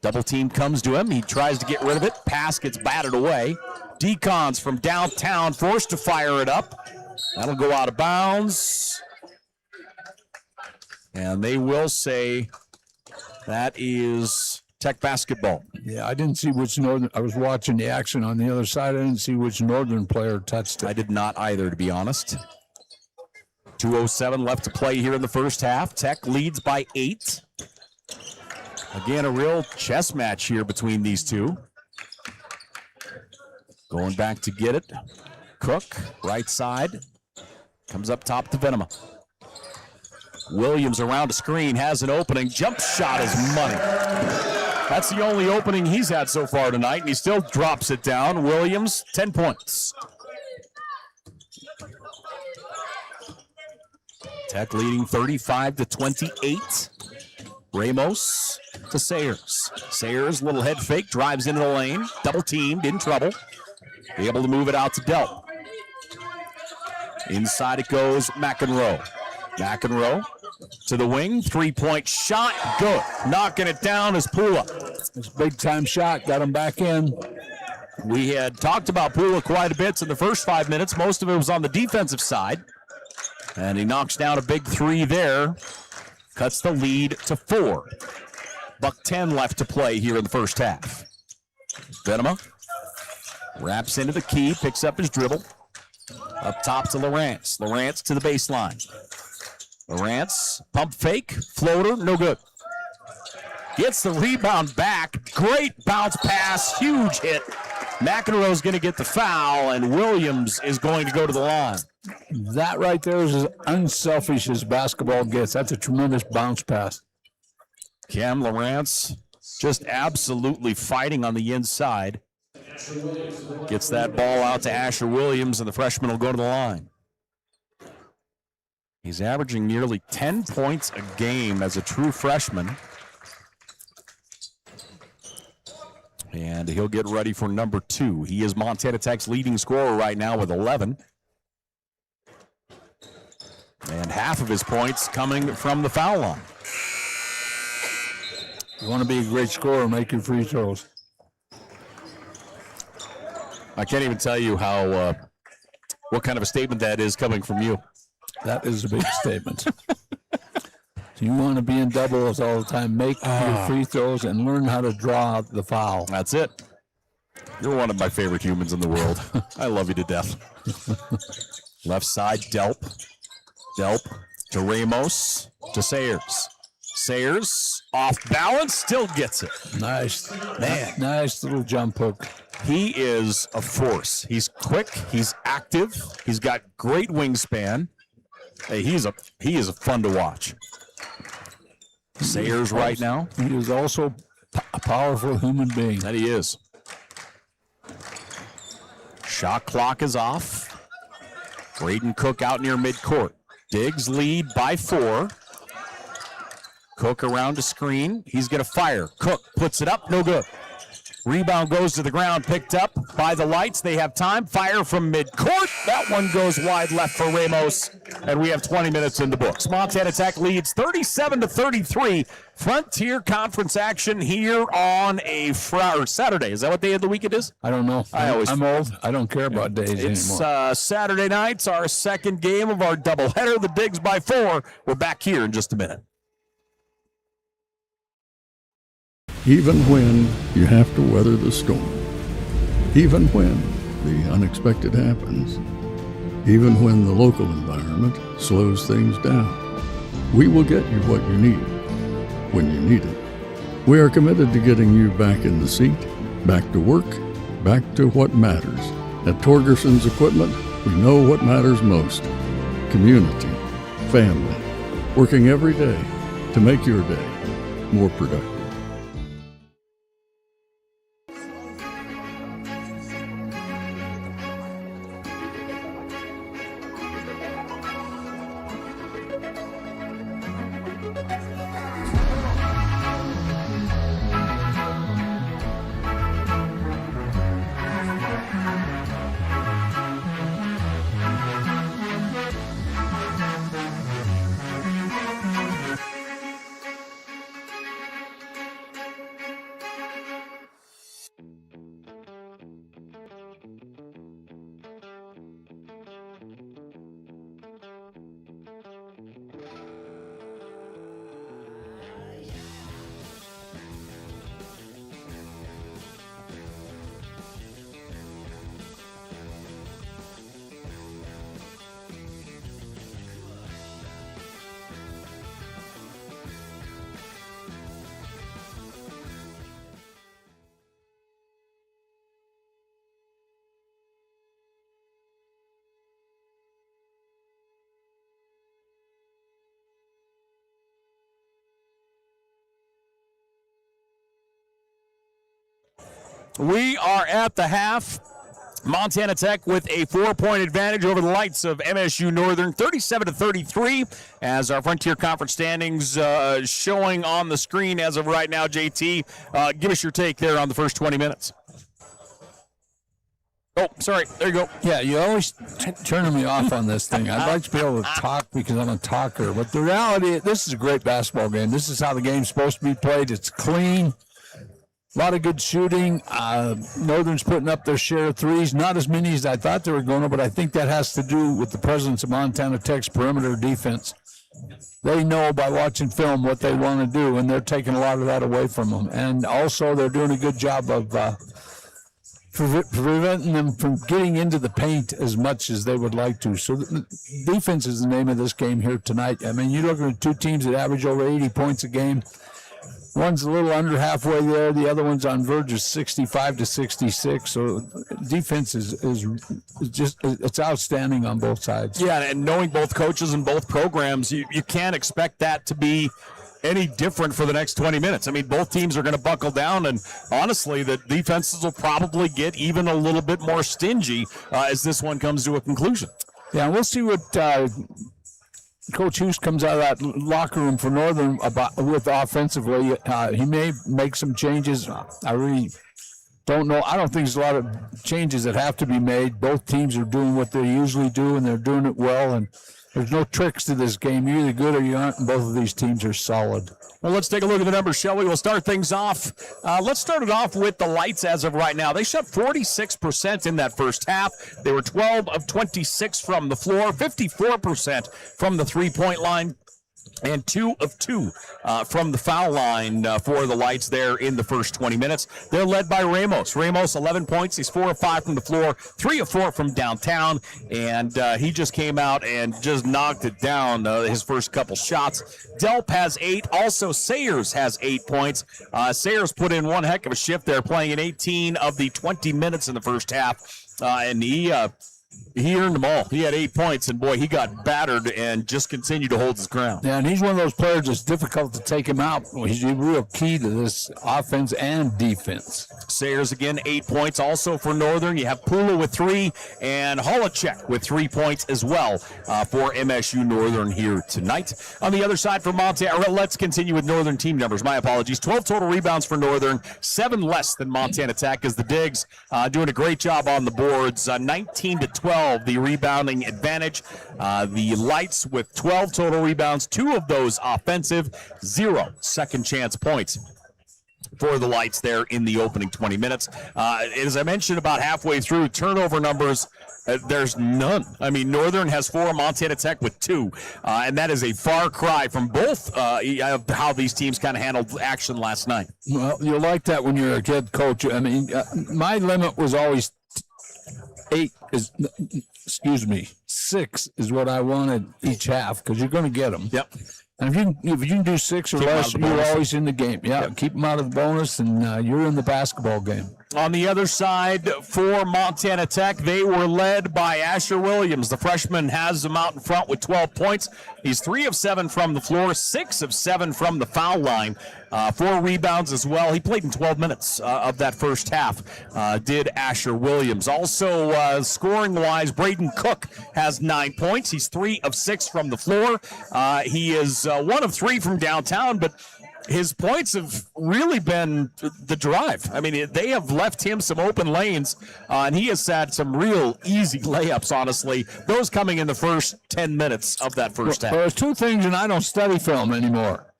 Double team comes to him. He tries to get rid of it. Pass gets batted away. Decons from downtown forced to fire it up. That'll go out of bounds. And they will say that is Tech basketball. Yeah, I didn't see which Northern. I was watching the action on the other side. I didn't see which Northern player touched it. I did not either, to be honest. 2:07 left to play here in the first half. Tech leads by 8. Again, a real chess match here between these two. Going back to get it. Cook, right side. Comes up top to Venema. Williams around a screen, has an opening. Jump shot is money. That's the only opening he's had so far tonight, and he still drops it down. Williams, 10 points. Tech leading 35-28. Ramos to Sayers. Sayers, little head fake, drives into the lane. Double teamed, in trouble. Be able to move it out to Delp. Inside it goes McEnroe. McEnroe to the wing. 3-point shot. Good. Knocking it down is Pula. It's a big-time shot. Got him back in. We had talked about Pula quite a bit in the first 5 minutes. Most of it was on the defensive side. And he knocks down a big 3 there. Cuts the lead to 4. $1:10 left to play here in the first half. Venema wraps into the key, picks up his dribble. Up top to Lawrence. Lawrence to the baseline. Lawrence, pump fake, floater, no good. Gets the rebound back. Great bounce pass, huge hit. McEnroe's going to get the foul, and Williams is going to go to the line. That right there is as unselfish as basketball gets. That's a tremendous bounce pass. Cam Lawrence just absolutely fighting on the inside. Gets that ball out to Asher Williams, and the freshman will go to the line. He's averaging nearly 10 points a game as a true freshman. And he'll get ready for number 2. He is Montana Tech's leading scorer right now with 11. And half of his points coming from the foul line. You want to be a great scorer, make your free throws. I can't even tell you how what kind of a statement that is coming from you. That is a big statement. You want to be in doubles all the time. Make your free throws and learn how to draw the foul. That's it. You're one of my favorite humans in the world. I love you to death. Left side, Delp. Delp to Ramos to Sayers. Sayers off balance, still gets it. Nice. Man. Nice little jump hook. He is a force. He's quick. He's active. He's got great wingspan. Hey, he is a fun to watch. Sayers right now. He is also a powerful human being. That he is. Shot clock is off. Braden Cook out near midcourt. Diggs lead by 4. Cook around the screen. He's going to fire. Cook puts it up. No good. Rebound goes to the ground, picked up by the Lights. They have time. Fire from midcourt. That one goes wide left for Ramos, and we have 20 minutes in the books. Montana Tech leads 37-33. Frontier Conference action here on a Saturday. Is that what day of the week it is? I don't know. I'm old. I don't care about days anymore. It's Saturday nights, our second game of our doubleheader. The Digs by 4. We're back here in just a minute. Even when you have to weather the storm, even when the unexpected happens, even when the local environment slows things down, we will get you what you need when you need it. We are committed to getting you back in the seat, back to work, back to what matters. At Torgerson's Equipment, we know what matters most: community, family, working every day to make your day more productive. We are at the half. Montana Tech with a 4-point advantage over the Lights of MSU-Northern, 37-33, as our Frontier Conference standings showing on the screen as of right now. JT, give us your take there on the first 20 minutes. Oh, sorry. There you go. Yeah, you always turning me off on this thing. I'd like to be able to talk because I'm a talker. But the reality, this is a great basketball game. This is how the game's supposed to be played. It's clean. A lot of good shooting. Northern's putting up their share of threes. Not as many as I thought they were going to, but I think that has to do with the presence of Montana Tech's perimeter defense. They know by watching film what they want to do, and they're taking a lot of that away from them. And also, they're doing a good job of preventing them from getting into the paint as much as they would like to. So defense is the name of this game here tonight. I mean, you're looking at two teams that average over 80 points a game. One's a little under halfway there. The other one's on verge of 65 to 66. So defense is just, it's outstanding on both sides. Yeah, and knowing both coaches and both programs, you can't expect that to be any different for the next 20 minutes. I mean, both teams are going to buckle down, and honestly, the defenses will probably get even a little bit more stingy as this one comes to a conclusion. Yeah, we'll see what Coach Hughes comes out of that locker room for Northern with offensively. He may make some changes. I really don't know. I don't think there's a lot of changes that have to be made. Both teams are doing what they usually do, and they're doing it well. And there's no tricks to this game. You're either good or you aren't, and both of these teams are solid. Well, let's take a look at the numbers, shall we? We'll start things off. Let's start it off with the Lights as of right now. They shot 46% in that first half. They were 12 of 26 from the floor, 54% from the three-point line, and 2 of 2 from the foul line for the Lights there in the first 20 minutes. They're led by Ramos. Ramos, 11 points. He's 4 of 5 from the floor, 3 of 4 from downtown, and he just came out and just knocked it down his first couple shots. Delp has 8. Also, Sayers has 8 points. Sayers put in one heck of a shift there, playing in 18 of the 20 minutes in the first half, and he earned them all. He had 8 points, and boy, he got battered and just continued to hold his ground. Yeah, and he's one of those players that's difficult to take him out. He's a real key to this offense and defense. Sayers again, 8 points. Also for Northern, you have Pula with 3 and Holacek with 3 points as well for MSU Northern here tonight. On the other side for Montana, let's continue with Northern team numbers. My apologies. 12 total rebounds for Northern, 7 less than Montana Tech, as the Digs doing a great job on the boards. 19 to 12, the rebounding advantage. The Lights with 12 total rebounds, 2 of those offensive, 0 second chance points for the Lights there in the opening 20 minutes. As I mentioned about halfway through, turnover numbers, there's none. I mean, Northern has 4, Montana Tech with 2, and that is a far cry from both of how these teams kind of handled action last night. Well, you like that when you're a head coach. I mean, my limit was always 6 is what I wanted each half, because you're going to get them. Yep. And if you can do 6 or less, you're always in the game. Yeah, yep. Keep them out of the bonus, and you're in the basketball game. On the other side for Montana Tech, they were led by Asher Williams. The freshman has them out in front with 12 points. He's 3 of 7 from the floor, 6 of 7 from the foul line, 4 rebounds as well. He played in 12 minutes of that first half, did Asher Williams. Also, scoring-wise, Braden Cook has 9 points. He's 3 of 6 from the floor. He is 1 of 3 from downtown, but his points have really been the drive. I mean, they have left him some open lanes, and he has had some real easy layups, honestly, those coming in the first 10 minutes of that first half. There's 2 things, and I don't study film anymore.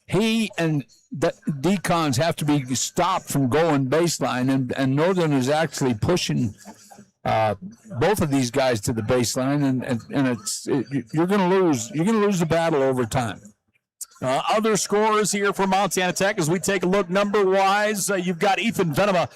He and the decons have to be stopped from going baseline, and Northern is actually pushing both of these guys to the baseline, and you're going to lose. You're going to lose the battle over time. Other scorers here for Montana Tech as we take a look number-wise. You've got Ethan Venema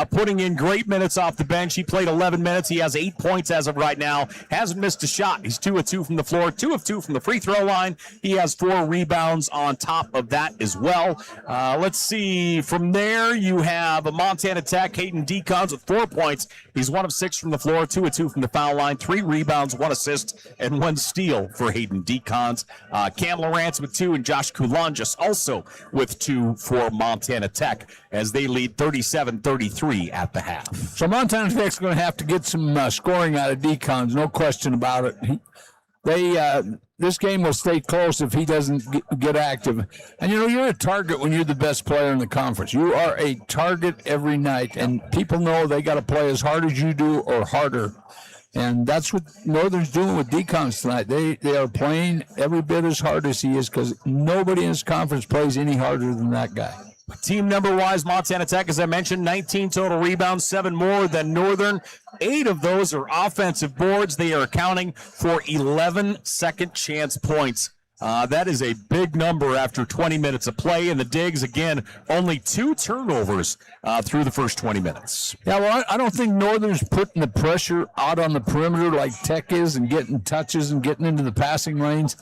putting in great minutes off the bench. He played 11 minutes. He has 8 points as of right now. Hasn't missed a shot. He's 2 of 2 from the floor, 2 of 2 from the free throw line. He has 4 rebounds on top of that as well. Let's see. From there, you have Montana Tech, Hayden Decons with 4 points. He's 1 of 6 from the floor, 2 of 2 from the foul line, 3 rebounds, 1 assist, and 1 steal for Hayden Decons. Cam Lawrence with 2 and Josh Kulonjis also with 2 for Montana Tech as they lead 37-33 at the half. So Montana Tech's going to have to get some scoring out of Decons, no question about it. This game will stay close if he doesn't get active. And, you're a target when you're the best player in the conference. You are a target every night, and people know they got to play as hard as you do or harder. And that's what Northern's doing with Decons tonight. They are playing every bit as hard as he is because nobody in this conference plays any harder than that guy. Team number-wise, Montana Tech, as I mentioned, 19 total rebounds, 7 more than Northern. 8 of those are offensive boards. They are accounting for 11 second-chance points. That is a big number after 20 minutes of play. And the Digs, again, only 2 turnovers through the first 20 minutes. Yeah, well, I don't think Northern's putting the pressure out on the perimeter like Tech is and getting touches and getting into the passing lanes.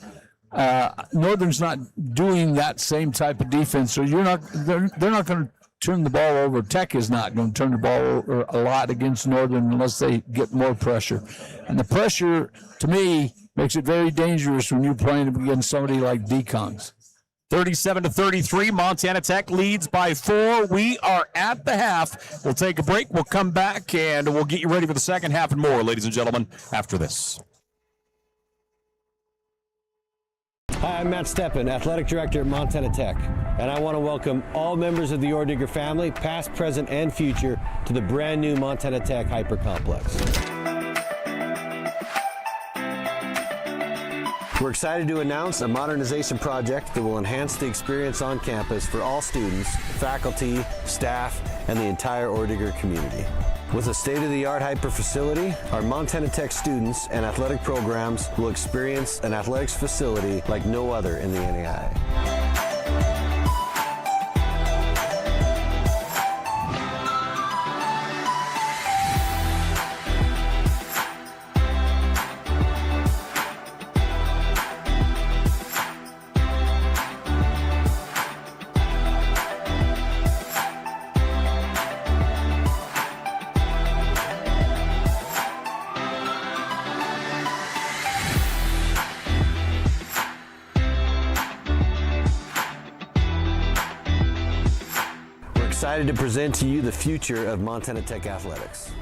Northern's not doing that same type of defense, so they're not going to turn the ball over. Tech is not going to turn the ball over a lot against Northern unless they get more pressure. And the pressure, to me, makes it very dangerous when you're playing against somebody like Decons. 37-33, Montana Tech leads by 4. We are at the half. We'll take a break. We'll come back, and we'll get you ready for the second half and more, ladies and gentlemen, after this. Hi, I'm Matt Steppen, Athletic Director at Montana Tech, and I want to welcome all members of the Orediggers family, past, present, and future, to the brand new Montana Tech Hyper Complex. We're excited to announce a modernization project that will enhance the experience on campus for all students, faculty, staff, and the entire Orediggers community. With a state-of-the-art hyper facility, our Montana Tech students and athletic programs will experience an athletics facility like no other in the NAIA. Excited to present to you the future of Montana Tech athletics.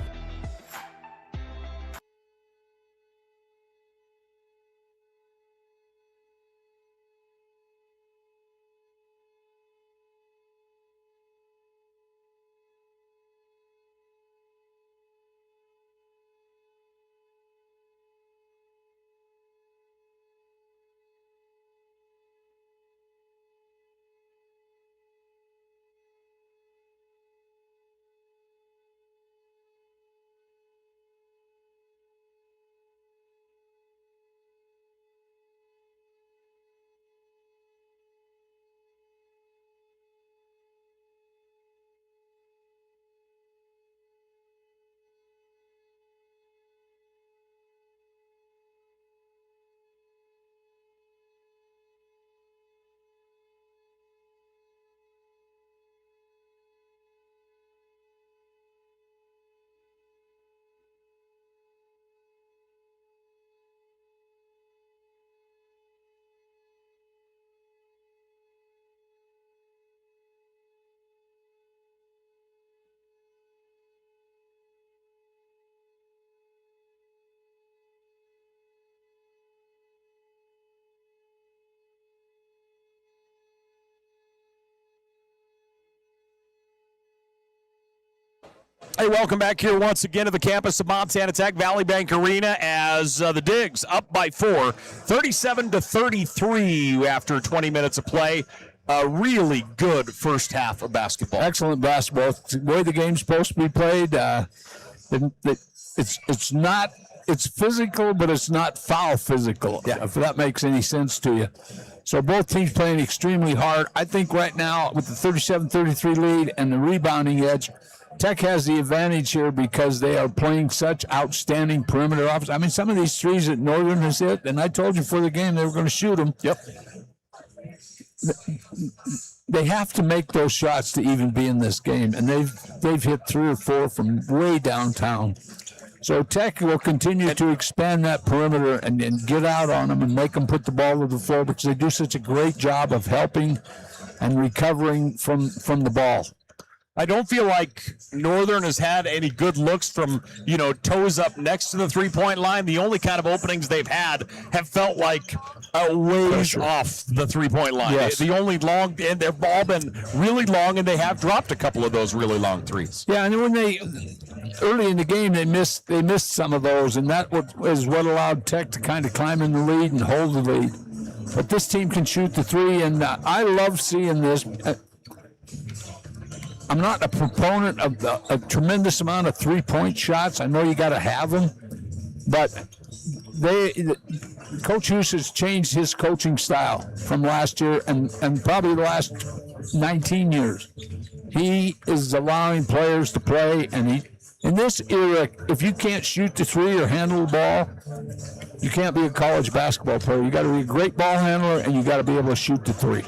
Hey, welcome back here once again to the campus of Montana Tech, Valley Bank Arena, as the Digs up by 4, 37-33 after 20 minutes of play. A really good first half of basketball. Excellent basketball. It's the way the game's supposed to be played. It's physical, but it's not foul physical, if that makes any sense to you. So both teams playing extremely hard. I think right now with the 37-33 lead and the rebounding edge, Tech has the advantage here because they are playing such outstanding perimeter offense. I mean, some of these threes that Northern has hit, and I told you before the game they were going to shoot them. Yep. They have to make those shots to even be in this game, and they've hit 3 or 4 from way downtown. So Tech will continue to expand that perimeter and get out on them and make them put the ball to the floor because they do such a great job of helping and recovering from the ball. I don't feel like Northern has had any good looks from, toes up next to the three-point line. The only kind of openings they've had have felt like a ways off the three-point line. Yes. The only long, and they've all been really long, and they have dropped a couple of those really long threes. Yeah, and when early in the game, they missed some of those, and that is what allowed Tech to kind of climb in the lead and hold the lead. But this team can shoot the three, and I love seeing this. I'm not a proponent of a tremendous amount of three-point shots. I know you got to have them, but Coach Hughes has changed his coaching style from last year and probably the last 19 years. He is allowing players to play, and in this era, if you can't shoot the three or handle the ball, you can't be a college basketball player. You got to be a great ball handler, and you got to be able to shoot the three.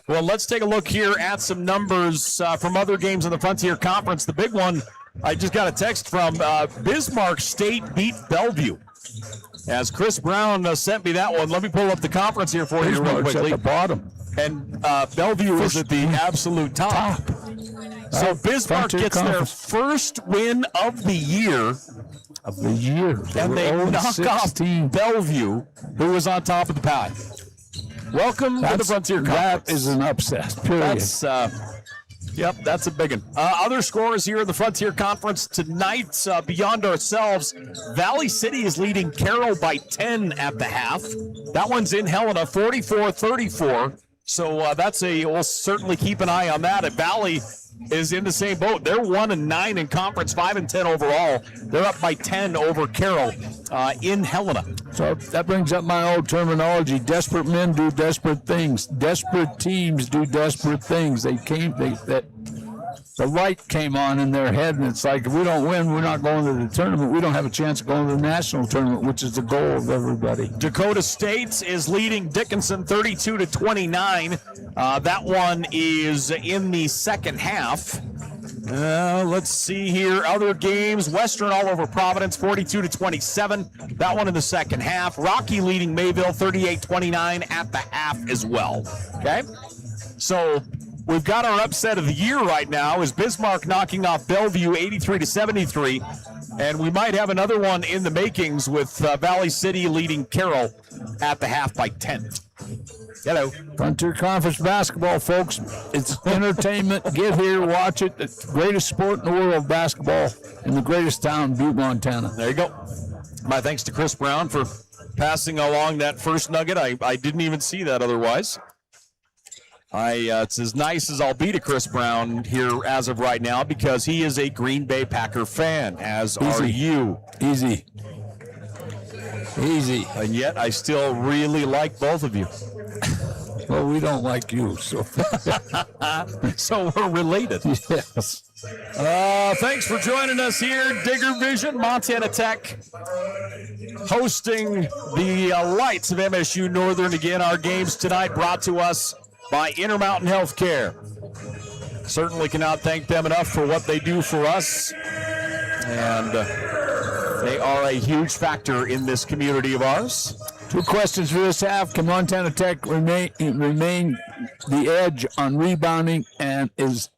Well, let's take a look here at some numbers from other games in the Frontier Conference. The big one, I just got a text from Bismarck State beat Bellevue. As Chris Brown sent me that one. Let me pull up the conference here for you real quickly. At the bottom. And Bellevue is at the absolute top. So Bismarck gets their first win of the year. And they knock off Bellevue, who was on top of the pile. Welcome to the Frontier Conference. That is an upset, period. That's a big one. Other scores here in the Frontier Conference tonight, beyond ourselves, Valley City is leading Carroll by 10 at the half. That one's in Helena, 44-34. So we'll certainly keep an eye on that. Valley is in the same boat. They're 1-9 in conference, 5-10 overall. They're up by 10 over Carroll in Helena. So that brings up my old terminology. Desperate men do desperate things. Desperate teams do desperate things. The light came on in their head, and it's like, if we don't win, we're not going to the tournament. We don't have a chance of going to the national tournament, which is the goal of everybody. Dakota State is leading Dickinson 32-29. That one is in the second half. Let's see here. Other games. Western all over Providence, 42-27. That one in the second half. Rocky leading Mayville, 38-29 at the half as well. Okay? So we've got our upset of the year right now is Bismarck knocking off Bellevue 83-73. And we might have another one in the makings with Valley City leading Carroll at the half by 10. Hello. Frontier Conference basketball, folks. It's entertainment. Get here, watch it. It's the greatest sport in the world, basketball, in the greatest town, Butte, Montana. There you go. My thanks to Chris Brown for passing along that first nugget. I didn't even see that otherwise. It's as nice as I'll be to Chris Brown here as of right now because he is a Green Bay Packer fan, as are you. Easy. And yet I still really like both of you. Well, we don't like you, so. So we're related. Yes. Thanks for joining us here. Digger Vision, Montana Tech, hosting the Lights of MSU-Northern. Again, our games tonight brought to us by Intermountain Healthcare. Certainly cannot thank them enough for what they do for us. And they are a huge factor in this community of ours. 2 questions for this half. Can Montana Tech remain the edge on rebounding, and is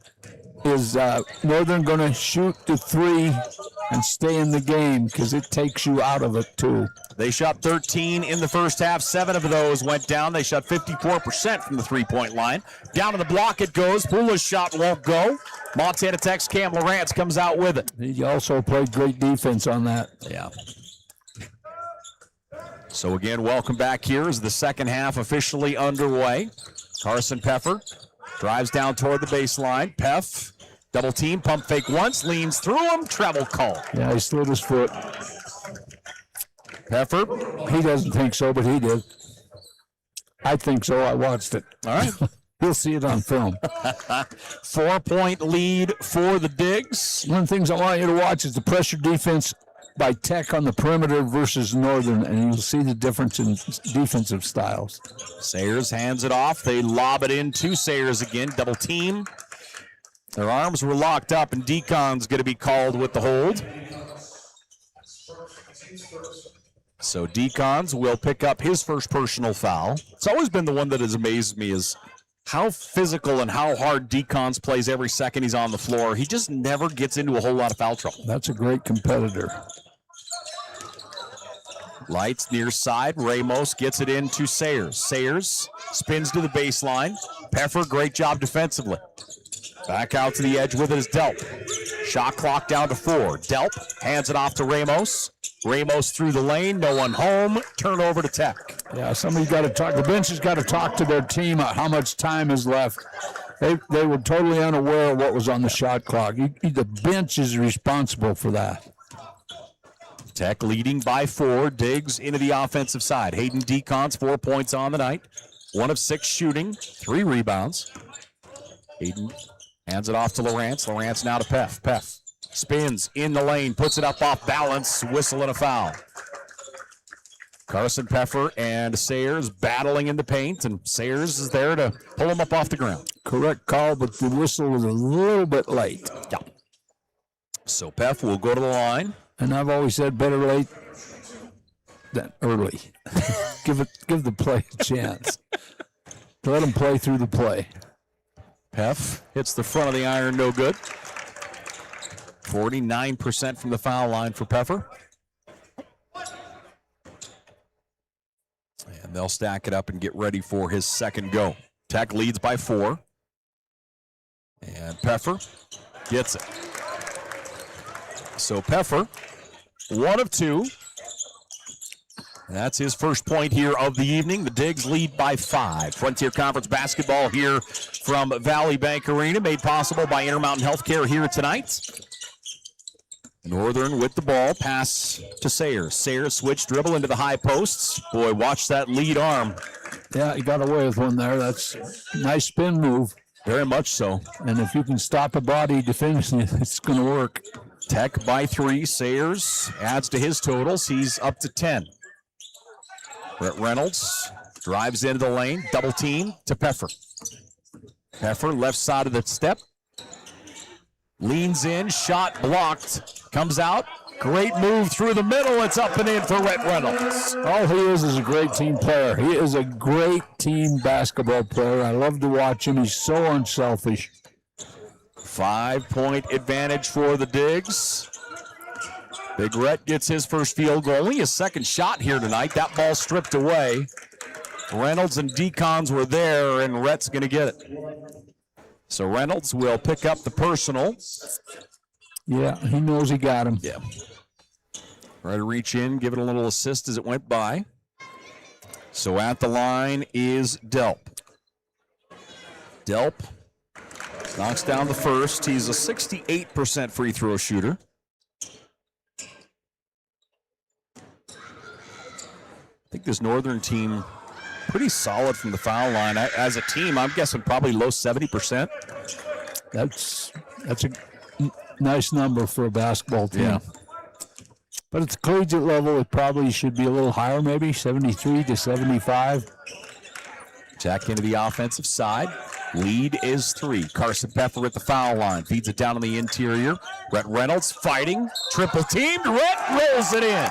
Northern going to shoot the three and stay in the game because it takes you out of it too? They shot 13 in the first half. 7 of those went down. They shot 54% from the three-point line. Down to the block it goes. Pula's shot won't go. Montana Tech's Cam Lawrence comes out with it. He also played great defense on that. Yeah. So again, welcome back here as the second half officially underway. Carson Peffer drives down toward the baseline. Peff, double team, pump fake once, leans through him, travel call. Yeah, he slid his foot. Peffer. He doesn't think so, but he did. I think so. I watched it. All right. You'll see it on film. 4-point lead for the Digs. One of the things I want you to watch is the pressure defense by Tech on the perimeter versus Northern, and you'll see the difference in defensive styles. Sayers hands it off. They lob it in to Sayers again. Double team. Their arms were locked up, and Deacon's going to be called with the hold. So Decons will pick up his first personal foul. It's always been the one that has amazed me is how physical and how hard Decons plays every second he's on the floor. He just never gets into a whole lot of foul trouble. That's a great competitor. Lights near side. Ramos gets it into Sayers. Sayers spins to the baseline. Peffer, great job defensively. Back out to the edge with it is Delp. Shot clock down to 4. Delp hands it off to Ramos. Ramos through the lane. No one home. Turnover to Tech. Yeah, somebody's got to talk. The bench has got to talk to their team about how much time is left. They were totally unaware of what was on the shot clock. The bench is responsible for that. Tech leading by 4. Diggs into the offensive side. Hayden Decons, 4 points on the night. 1 of 6 shooting, 3 rebounds. Hayden hands it off to Lawrence. Lawrence now to Peff. Peff spins in the lane, puts it up off balance, whistle and a foul. Carson Peffer and Sayers battling in the paint, and Sayers is there to pull him up off the ground. Correct call, but the whistle was a little bit late. Yeah. So Peff will go to the line. And I've always said better late than early. give the play a chance. Let them play through the play. Peff hits the front of the iron, no good. 49% from the foul line for Peffer. And they'll stack it up and get ready for his second go. Tech leads by 4. And Peffer gets it. So Peffer, 1 of 2. That's his first point here of the evening. The Digs lead by 5. Frontier Conference basketball here from Valley Bank Arena, made possible by Intermountain Healthcare here tonight. Northern with the ball, pass to Sayers. Sayers switch, dribble into the high posts. Boy, watch that lead arm. Yeah, he got away with one there. That's a nice spin move. Very much so. And if you can stop a body defensively, it's going to work. Tech by 3. Sayers adds to his totals. He's up to 10. Brett Reynolds drives into the lane, double team to Peffer. Peffer, left side of the step. Leans in, shot blocked. Comes out, great move through the middle. It's up and in for Brett Reynolds. All he is a great team player. He is a great team basketball player. I love to watch him. He's so unselfish. 5-point advantage for the Digs. Big Rhett gets his first field goal. Only his second shot here tonight. That ball stripped away. Reynolds and Decons were there, and Rhett's going to get it. So Reynolds will pick up the personal. Yeah, he knows he got him. Yeah. Try to reach in, give it a little assist as it went by. So at the line is Delp. Delp knocks down the first. He's a 68% free throw shooter. I think this Northern team pretty solid from the foul line. As a team, I'm guessing probably low 70%. That's a nice number for a basketball team. Yeah. But at the collegiate level, it probably should be a little higher, maybe 73 to 75. Jack into the offensive side. Lead is 3. Carson Peffer at the foul line. Feeds it down on the interior. Rhett Reynolds fighting. Triple teamed. Rhett rolls it in.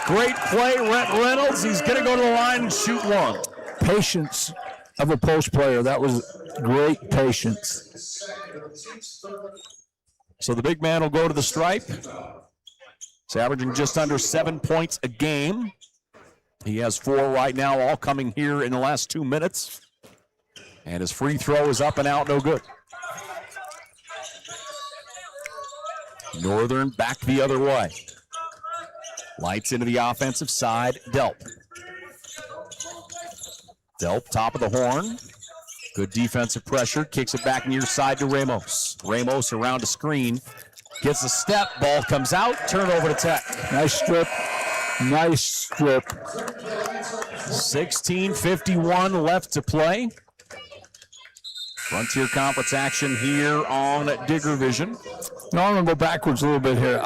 Great play, Rhett Reynolds. He's going to go to the line and shoot 1. Patience of a post player. That was great patience. So the big man will go to the stripe. He's averaging just under 7 points a game. He has 4 right now, all coming here in the last 2 minutes. And his free throw is up and out, no good. Northern back the other way. Lights into the offensive side, Delp. Delp, top of the horn. Good defensive pressure, kicks it back near side to Ramos. Ramos around a screen, gets a step, ball comes out, turnover to Tech. Nice strip, nice strip. 16:51 left to play. Frontier Conference action here on Digger Vision. Now I'm going to go backwards a little bit here.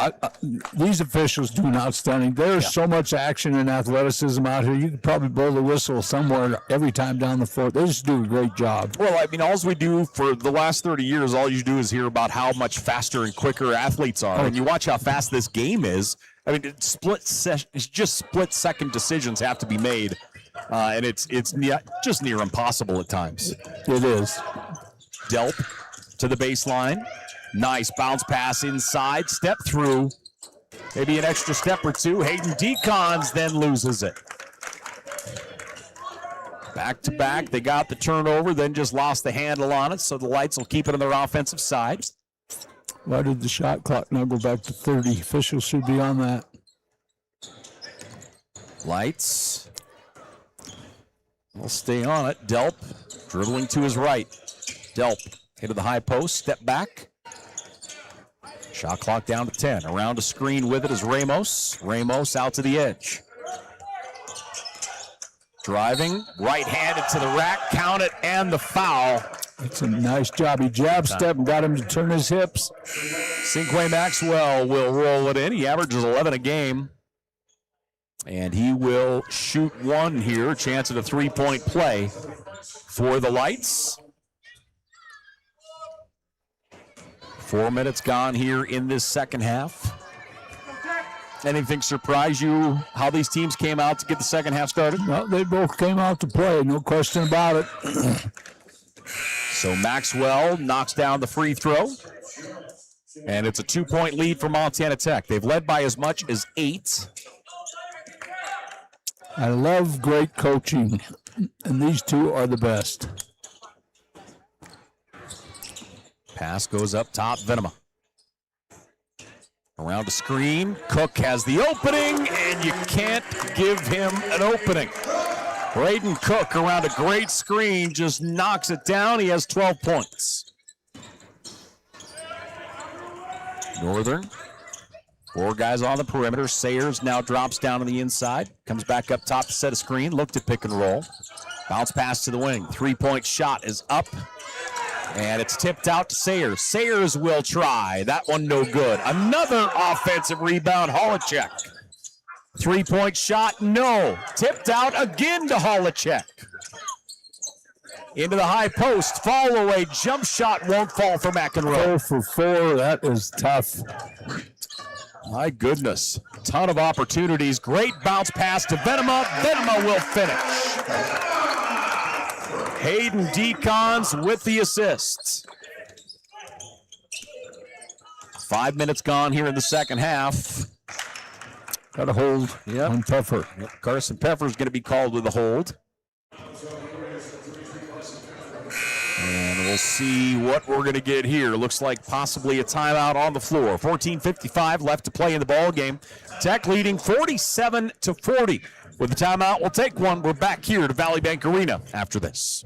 These officials do an outstanding. There's so much action and athleticism out here. You could probably blow the whistle somewhere every time down the floor. They just do a great job. Well, I mean, all we do for the last 30 years, all you do is hear about how much faster and quicker athletes are. And you watch how fast this game is. I mean, it's just split second decisions have to be made, and it's just near impossible at times. It is. Delp to the baseline. Nice bounce pass inside. Step through. Maybe an extra step or two. Hayden Decons then loses it. Back to back. They got the turnover, then just lost the handle on it, so the Lights will keep it on their offensive side. Why did the shot clock now go back to 30? Officials should be on that. Lights will stay on it. Delp dribbling to his right. Delp into the high post, step back. Shot clock down to 10. Around a screen with it is Ramos. Ramos out to the edge. Driving, right-handed to the rack, count it, and the foul. It's a nice job. He jab step and got him to turn his hips. Cinque Maxwell will roll it in. He averages 11 a game. And he will shoot one here. Chance at a three-point play for the Lights. 4 minutes gone here in this second half. Anything surprise you how these teams came out to get the second half started? Well, they both came out to play, no question about it. So Maxwell knocks down the free throw. And it's a 2-point lead for Montana Tech. They've led by as much as 8. I love great coaching, and these two are the best. Pass goes up top, Venema. Around a screen, Cook has the opening, and you can't give him an opening. Braden Cook around a great screen just knocks it down. He has 12 points. Northern, 4 guys on the perimeter. Sayers now drops down on the inside, comes back up top to set a screen, looked at pick and roll. Bounce pass to the wing. 3-point shot is up. And it's tipped out to Sayers. Sayers will try. That one no good. Another offensive rebound, Holacek. 3-point shot, no. Tipped out again to Holacek. Into the high post, fall away, jump shot won't fall for McEnroe. 4 for 4, that is tough. My goodness, ton of opportunities. Great bounce pass to Venema. Venema will finish. Hayden Decons with the assists. 5 minutes gone here in the second half. Got a hold on Peffer. Carson Peffer is going to be called with a hold. And we'll see what we're going to get here. Looks like possibly a timeout on the floor. 14:55 left to play in the ball game. Tech leading 47-40. With the timeout, we'll take one. We're back here to Valley Bank Arena after this.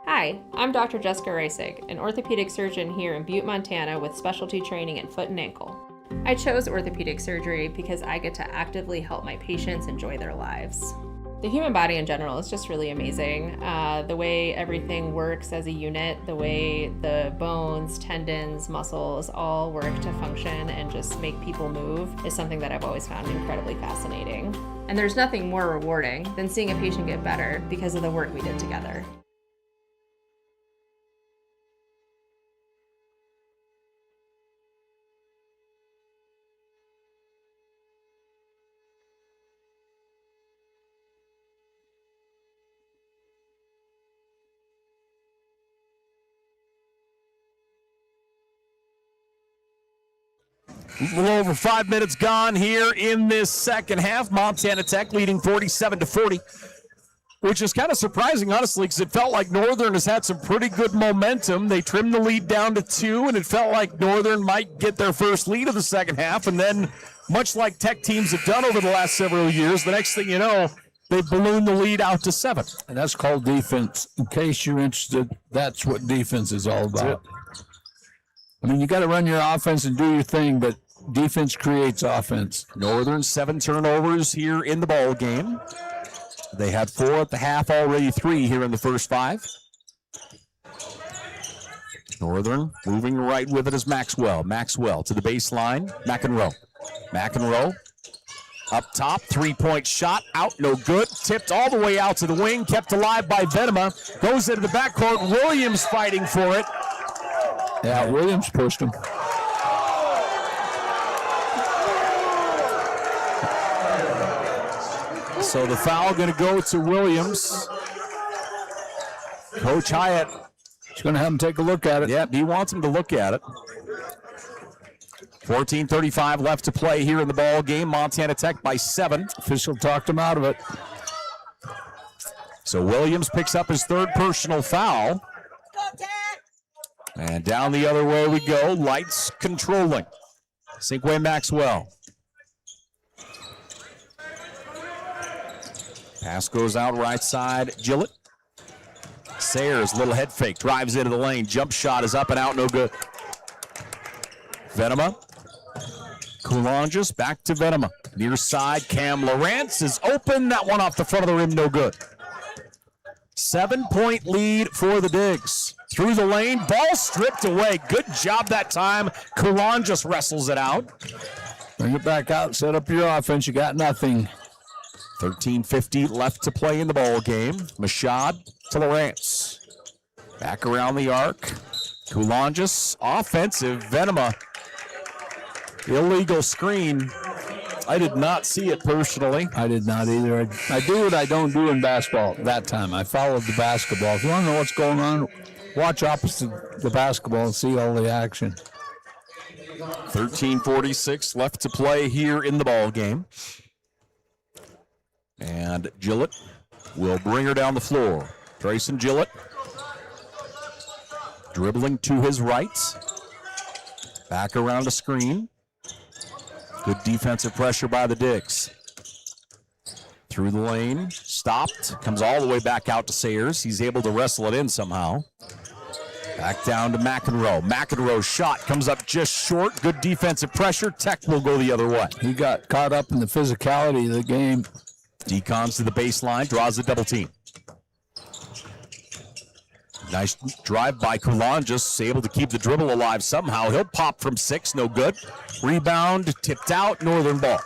Hi, I'm Dr. Jessica Reisig, an orthopedic surgeon here in Butte, Montana with specialty training in foot and ankle. I chose orthopedic surgery because I get to actively help my patients enjoy their lives. The human body in general is just really amazing. The way everything works as a unit, the way the bones, tendons, muscles all work to function and just make people move is something that I've always found incredibly fascinating. And there's nothing more rewarding than seeing a patient get better because of the work we did together. A little over 5 minutes gone here in this second half. Montana Tech leading 47-40, which is kind of surprising, honestly, because it felt like Northern has had some pretty good momentum. They trimmed the lead down to 2, and it felt like Northern might get their first lead of the second half. And then, much like Tech teams have done over the last several years, the next thing you know, they ballooned the lead out to 7. And that's called defense. In case you're interested, that's what defense is all about. I mean, you got to run your offense and do your thing, but defense creates offense. Northern 7 turnovers here in the ball game. They had 4 at the half, already 3 here in the first 5. Northern moving right with it is Maxwell. Maxwell to the baseline. McEnroe. McEnroe up top, 3-point shot, out, no good. Tipped all the way out to the wing, kept alive by Venema. Goes into the backcourt. Williams fighting for it. Yeah, Williams pushed him. So the foul going to go to Williams. Coach Hyatt. He's going to have him take a look at it. Yep, he wants him to look at it. 14:35 left to play here in the ball game. Montana Tech by 7. Official talked him out of it. So Williams picks up his 3rd personal foul. And down the other way we go. Lights controlling. Sinkway Maxwell. Pass goes out right side. Gillett. Sayers, little head fake, drives into the lane. Jump shot is up and out, no good. Venema. Coulangis back to Venema. Near side, Cam Lawrence is open. That one off the front of the rim, no good. 7-point lead for the Digs. Through the lane, ball stripped away. Good job that time. Coulangis wrestles it out. Bring it back out, set up your offense. You got nothing. 13:50 left to play in the ball game. Mashad to Lawrence. Back around the arc. Coulangis, offensive. Venema. Illegal screen. I did not see it personally. I did not either. I do what I don't do in basketball that time. I followed the basketball. If you want to know what's going on, watch opposite the basketball and see all the action. 13:46 left to play here in the ball game. And Gillett will bring her down the floor. Trayson Gillett dribbling to his right. Back around the screen. Good defensive pressure by the Digs. Through the lane, stopped, comes all the way back out to Sayers. He's able to wrestle it in somehow. Back down to McEnroe. McEnroe's shot comes up just short. Good defensive pressure. Tech will go the other way. He got caught up in the physicality of the game. Decons to the baseline, draws the double team. Nice drive by Coulangis, able to keep the dribble alive somehow. He'll pop from 6, no good. Rebound, tipped out, Northern ball.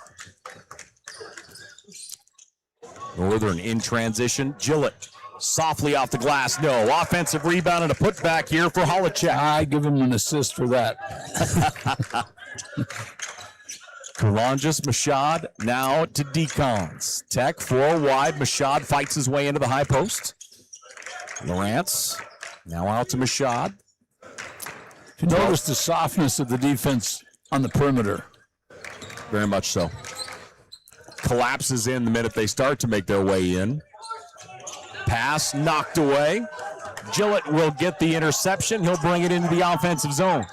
Northern in transition. Gillett softly off the glass, no. Offensive rebound and a putback here for Holacek. I give him an assist for that. Coulangis, Mashad, now to Decons. Tech, 4 wide. Mashad fights his way into the high post. Lawrence, now out to Mashad. You notice the softness of the defense on the perimeter. Very much so. Collapses in the minute they start to make their way in. Pass knocked away. Gillett will get the interception. He'll bring it into the offensive zone.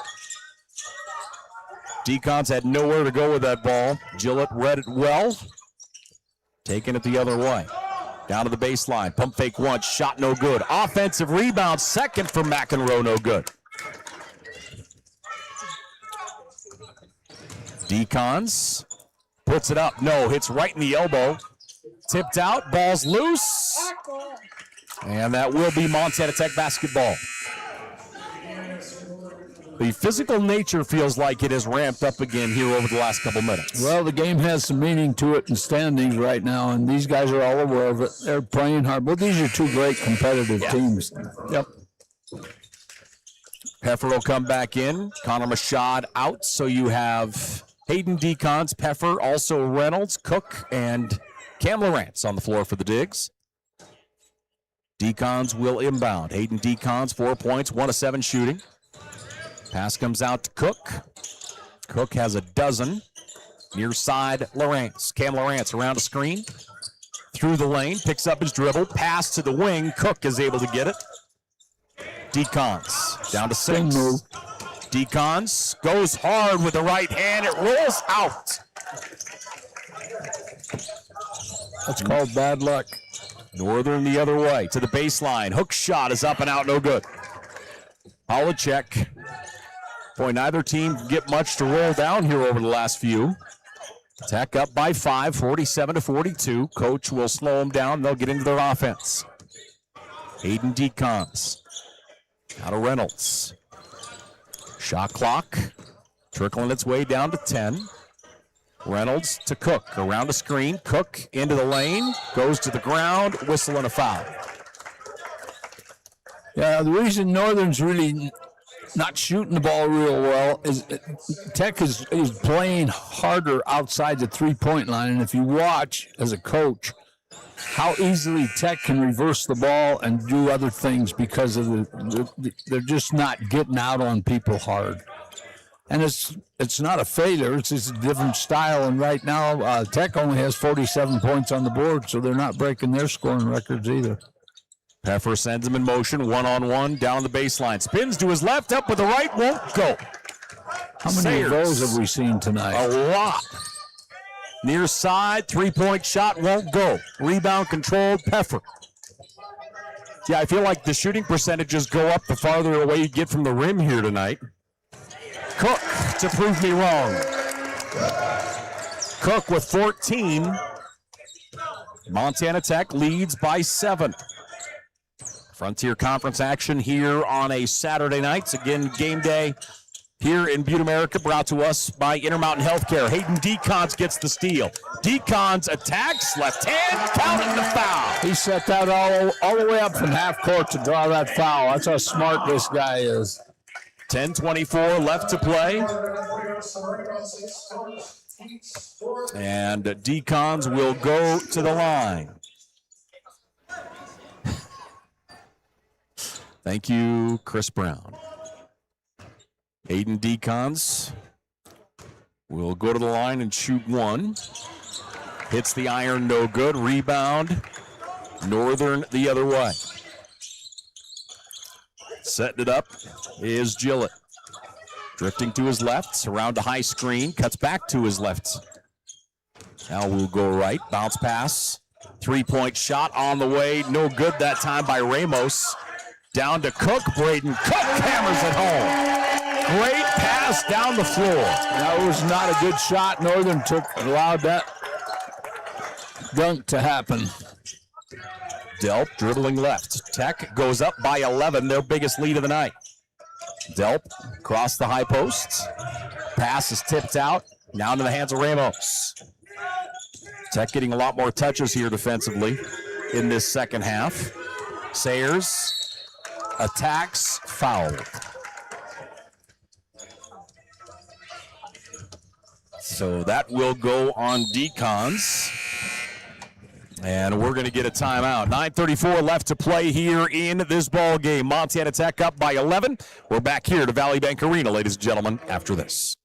Decons had nowhere to go with that ball. Gillett read it well. Taking it the other way. Down to the baseline. Pump fake once. Shot no good. Offensive rebound. Second from McEnroe. No good. Decons puts it up. No. Hits right in the elbow. Tipped out. Ball's loose. And that will be Montana Tech basketball. The physical nature feels like it has ramped up again here over the last couple minutes. Well, the game has some meaning to it in standings right now, and these guys are all aware of it. They're playing hard. But these are 2 great competitive teams. Yep. Peffer will come back in. Connor Mashad out. So you have Hayden Decons, Peffer, also Reynolds, Cook, and Cam Lawrence on the floor for the Digs. Decons will inbound. Hayden Decons, 4 points, 1 of 7 shooting. Pass comes out to Cook. Cook has a dozen. Near side, Lawrence. Cam Lawrence around a screen. Through the lane, picks up his dribble. Pass to the wing. Cook is able to get it. Decons down to 6. Decons goes hard with the right hand. It rolls out. That's called bad luck. Northern the other way to the baseline. Hook shot is up and out, no good. Holacek. Boy, neither team can get much to roll down here over the last few. Tech up by 5, 47-42. Coach will slow them down. They'll get into their offense. Hayden Decons. Out of Reynolds. Shot clock trickling its way down to 10. Reynolds to Cook. Around the screen. Cook into the lane. Goes to the ground. Whistle and a foul. Yeah, the reason Northern's really not shooting the ball real well is Tech is playing harder outside the 3-point line. And if you watch as a coach, how easily Tech can reverse the ball and do other things because of they're just not getting out on people hard. And it's not a failure. It's just a different style. And right now, Tech only has 47 points on the board, so they're not breaking their scoring records either. Peffer sends him in motion, one-on-one, down the baseline. Spins to his left, up with the right, won't go. How many of those have we seen tonight? A lot. Near side, three-point shot won't go. Rebound controlled, Peffer. Yeah, I feel like the shooting percentages go up the farther away you get from the rim here tonight. Cook to prove me wrong. Cook with 14. Montana Tech leads by 7. Frontier Conference action here on a Saturday night. It's again game day here in Butte, America, brought to us by Intermountain Healthcare. Hayden Decons gets the steal. Decons attacks, left hand, counting the foul. He set that all the way up from half court to draw that foul. That's how smart this guy is. 10:24 left to play. And Decons will go to the line. Thank you, Chris Brown. Aiden Decons will go to the line and shoot one. Hits the iron, no good. Rebound, Northern the other way. Setting it up is Gillett. Drifting to his left, around a high screen, cuts back to his left. Now we'll go right, bounce pass. 3-point shot on the way, no good that time by Ramos. Down to Cook, Braden Cook hammers it home. Great pass down the floor. That was not a good shot. Northern allowed that dunk to happen. Delp dribbling left. Tech goes up by 11, their biggest lead of the night. Delp across the high post. Pass is tipped out. Now into the hands of Ramos. Tech getting a lot more touches here defensively in this second half. Sayers attacks, fouled. So that will go on Decons. And we're going to get a timeout. 9:34 left to play here in this ball game. Montana Tech up by 11. We're back here to Valley Bank Arena, ladies and gentlemen, after this.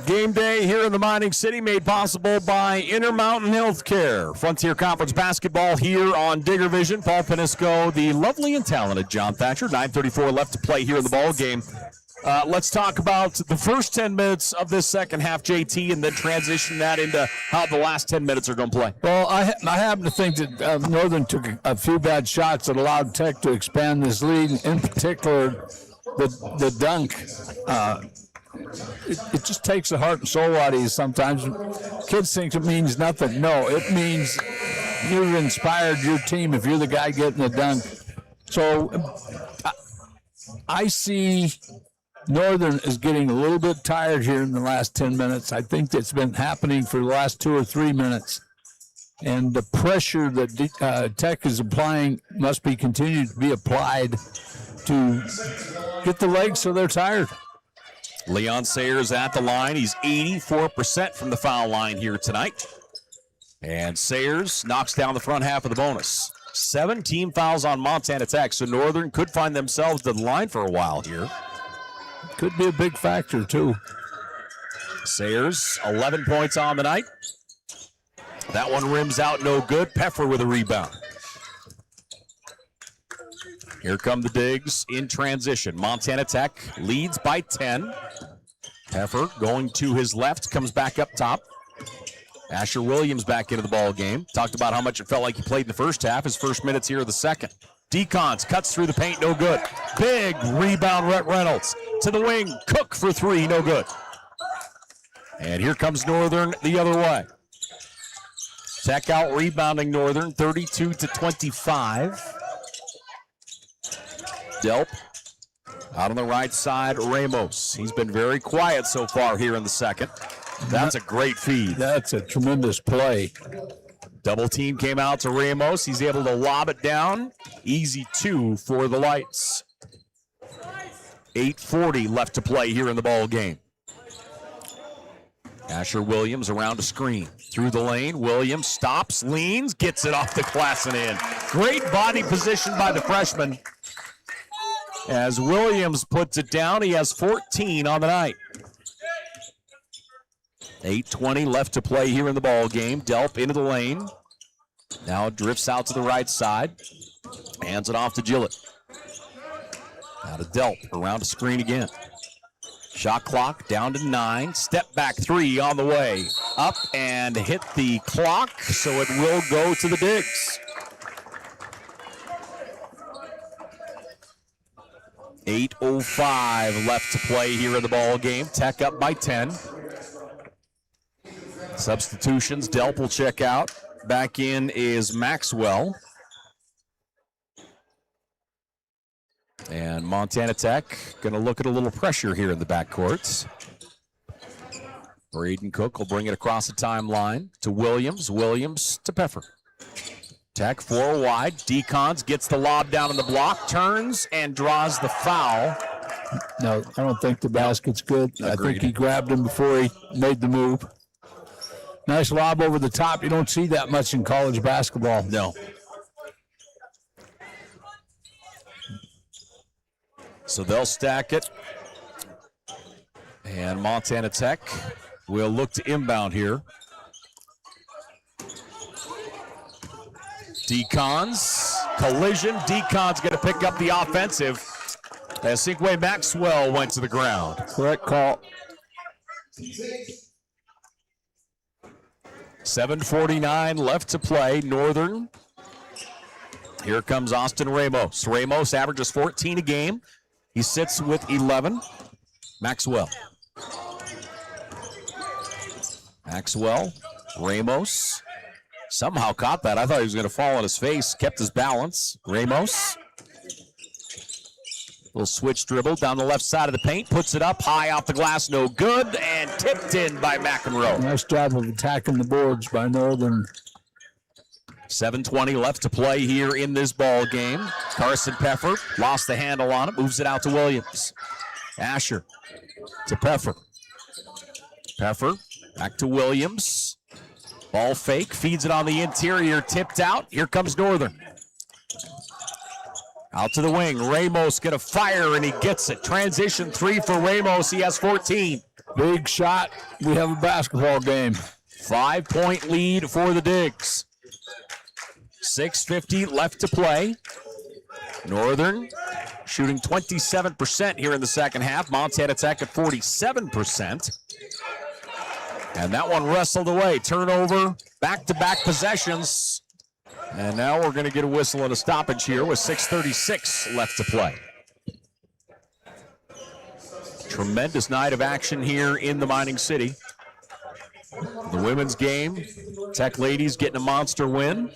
Game day here in the Mining City made possible by Intermountain Healthcare. Frontier Conference basketball here on Digger Vision. Paul Panisco, the lovely and talented John Thatcher. 9:34 left to play here in the ball game. Let's talk about the first 10 minutes of this second half, JT, and then transition that into how the last 10 minutes are going to play. Well, I happen to think that Northern took a few bad shots that allowed Tech to expand this lead. In particular, the dunk. It just takes the heart and soul out of you sometimes. Kids think it means nothing. No, it means you've inspired your team if you're the guy getting the dunk. So I see Northern is getting a little bit tired here in the last 10 minutes. I think that's been happening for the last 2 or 3 minutes. And the pressure that Tech is applying must be continued to be applied to get the legs so they're tired. Leon Sayers at the line. He's 84% from the foul line here tonight. And Sayers knocks down the front half of the bonus. 17 fouls on Montana Tech, so Northern could find themselves to the line for a while here. Could be a big factor, too. Sayers, 11 points on the night. That one rims out, no good. Peffer with a rebound. Here come the Digs in transition. Montana Tech leads by 10. Peffer going to his left, comes back up top. Asher Williams back into the ball game. Talked about how much it felt like he played in the first half. His first minutes here of the second. Decons cuts through the paint, no good. Big rebound, Rhett Reynolds. To the wing, Cook for three, no good. And here comes Northern the other way. Tech out rebounding Northern, 32-25. Delp out on the right side, Ramos. He's been very quiet so far here in the second. That's a great feed. That's a tremendous play. Double team came out to Ramos. He's able to lob it down. Easy two for the Lights. 8:40 left to play here in the ball game. Asher Williams around a screen. Through the lane, Williams stops, leans, gets it off the glass and in. Great body position by the freshman. As Williams puts it down, he has 14 on the night. 8:20 left to play here in the ball game. Delp into the lane. Now drifts out to the right side. Hands it off to Gillett. Now to Delp, around a screen again. Shot clock down to 9. Step back three on the way. Up and hit the clock, so it will go to the Digs. 8:05 left to play here in the ball game. Tech up by 10. Substitutions, Delp will check out. Back in is Maxwell. And Montana Tech going to look at a little pressure here in the backcourts. Braden Cook will bring it across the timeline to Williams. Williams to Peffer. Tech 4 wide. Decons gets the lob down on the block, turns and draws the foul. No, I don't think the basket's good. Agreed. I think he grabbed him before he made the move. Nice lob over the top. You don't see that much in college basketball. No. So they'll stack it. And Montana Tech will look to inbound here. Decons, collision. Decons going to pick up the offensive as Sinkway Maxwell went to the ground. Correct call. 7:49 left to play. Northern. Here comes Austin Ramos. Ramos averages 14 a game. He sits with 11. Maxwell. Maxwell. Ramos. Somehow caught that. I thought he was going to fall on his face. Kept his balance. Ramos. Little switch dribble down the left side of the paint. Puts it up high off the glass. No good. And tipped in by McEnroe. Nice job of attacking the boards by Northern. 7:20 left to play here in this ball game. Carson Peffer lost the handle on it. Moves it out to Williams. Asher to Peffer. Peffer back to Williams. Ball fake. Feeds it on the interior. Tipped out. Here comes Northern. Out to the wing. Ramos going to fire, and he gets it. Transition three for Ramos. He has 14. Big shot. We have a basketball game. 5-point lead for the Digs. 6:50 left to play. Northern shooting 27% here in the second half. Montana Tech at 47%. And that one wrestled away. Turnover, back-to-back possessions. And now we're going to get a whistle and a stoppage here with 6:36 left to play. Tremendous night of action here in the Mining City. The women's game, Tech ladies getting a monster win.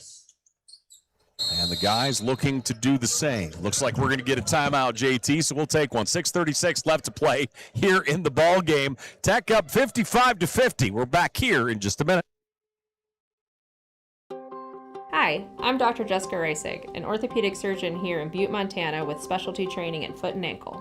And the guys looking to do the same. Looks like we're going to get a timeout, JT, so we'll take one. 6:36 left to play here in the ball game. Tech up 55-50. We're back here in just a minute. Hi, I'm Dr. Jessica Reisig, an orthopedic surgeon here in Butte, Montana with specialty training in foot and ankle.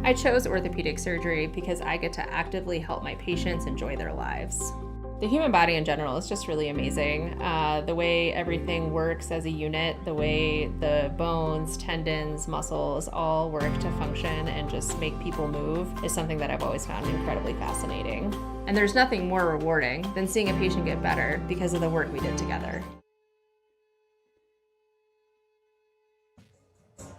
I chose orthopedic surgery because I get to actively help my patients enjoy their lives. The human body in general is just really amazing. The way everything works as a unit, the way the bones, tendons, muscles all work to function and just make people move is something that I've always found incredibly fascinating. And there's nothing more rewarding than seeing a patient get better because of the work we did together.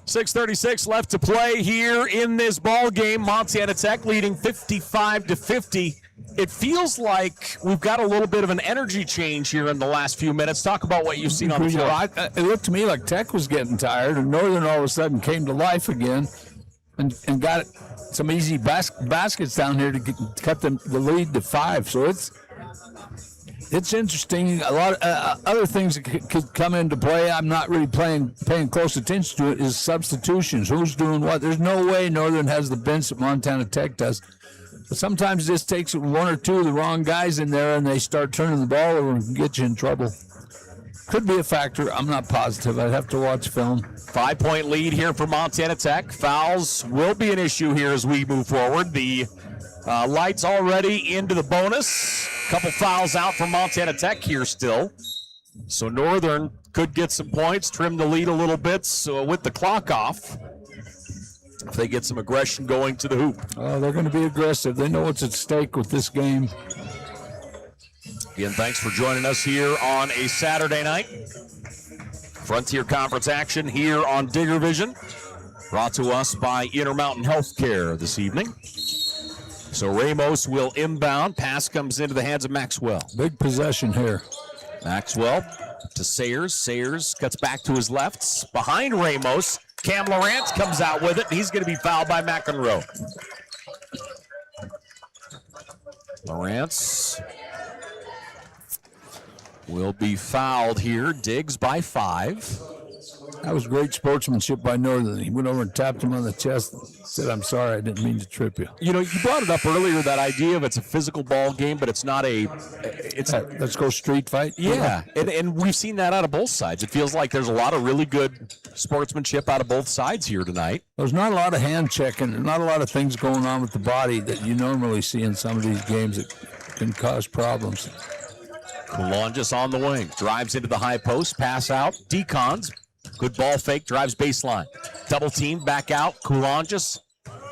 6:36 left to play here in this ball game. Montana Tech leading 55-50. it feels like we've got a little bit of an energy change here in the last few minutes. Talk about what you've seen on the floor. It looked to me like Tech was getting tired, and Northern all of a sudden came to life again and got some easy baskets down here to cut the lead to 5. So it's interesting. A lot of other things that could come into play. I'm not really paying close attention to it. Is substitutions. Who's doing what? There's no way Northern has the bench that Montana Tech does. But sometimes it just takes 1 or 2 of the wrong guys in there, and they start turning the ball over and get you in trouble. Could be a factor. I'm not positive. I'd have to watch film. 5-point lead here for Montana Tech. Fouls will be an issue here as we move forward. The lights already into the bonus. Couple fouls out from Montana Tech here still. So Northern could get some points, trim the lead a little bit with the clock off. If they get some aggression going to the hoop. Oh, they're going to be aggressive. They know what's at stake with this game. Again, thanks for joining us here on a Saturday night. Frontier Conference action here on Digger Vision. Brought to us by Intermountain Healthcare this evening. So Ramos will inbound. Pass comes into the hands of Maxwell. Big possession here. Maxwell to Sayers. Sayers cuts back to his left. Behind Ramos. Cam Lawrence comes out with it. He's going to be fouled by McEnroe. Lawrence will be fouled here. Diggs by 5. That was great sportsmanship by Northern. He went over and tapped him on the chest and said, "I'm sorry, I didn't mean to trip you." You know, you brought it up earlier, that idea of it's a physical ball game, but it's not a... Let's go street fight. Yeah, and we've seen that out of both sides. It feels like there's a lot of really good sportsmanship out of both sides here tonight. There's not a lot of hand checking, not a lot of things going on with the body that you normally see in some of these games that can cause problems. Kulonjis on the wing, drives into the high post, pass out. Decons, good ball fake, drives baseline. Double team, back out. Kulonjis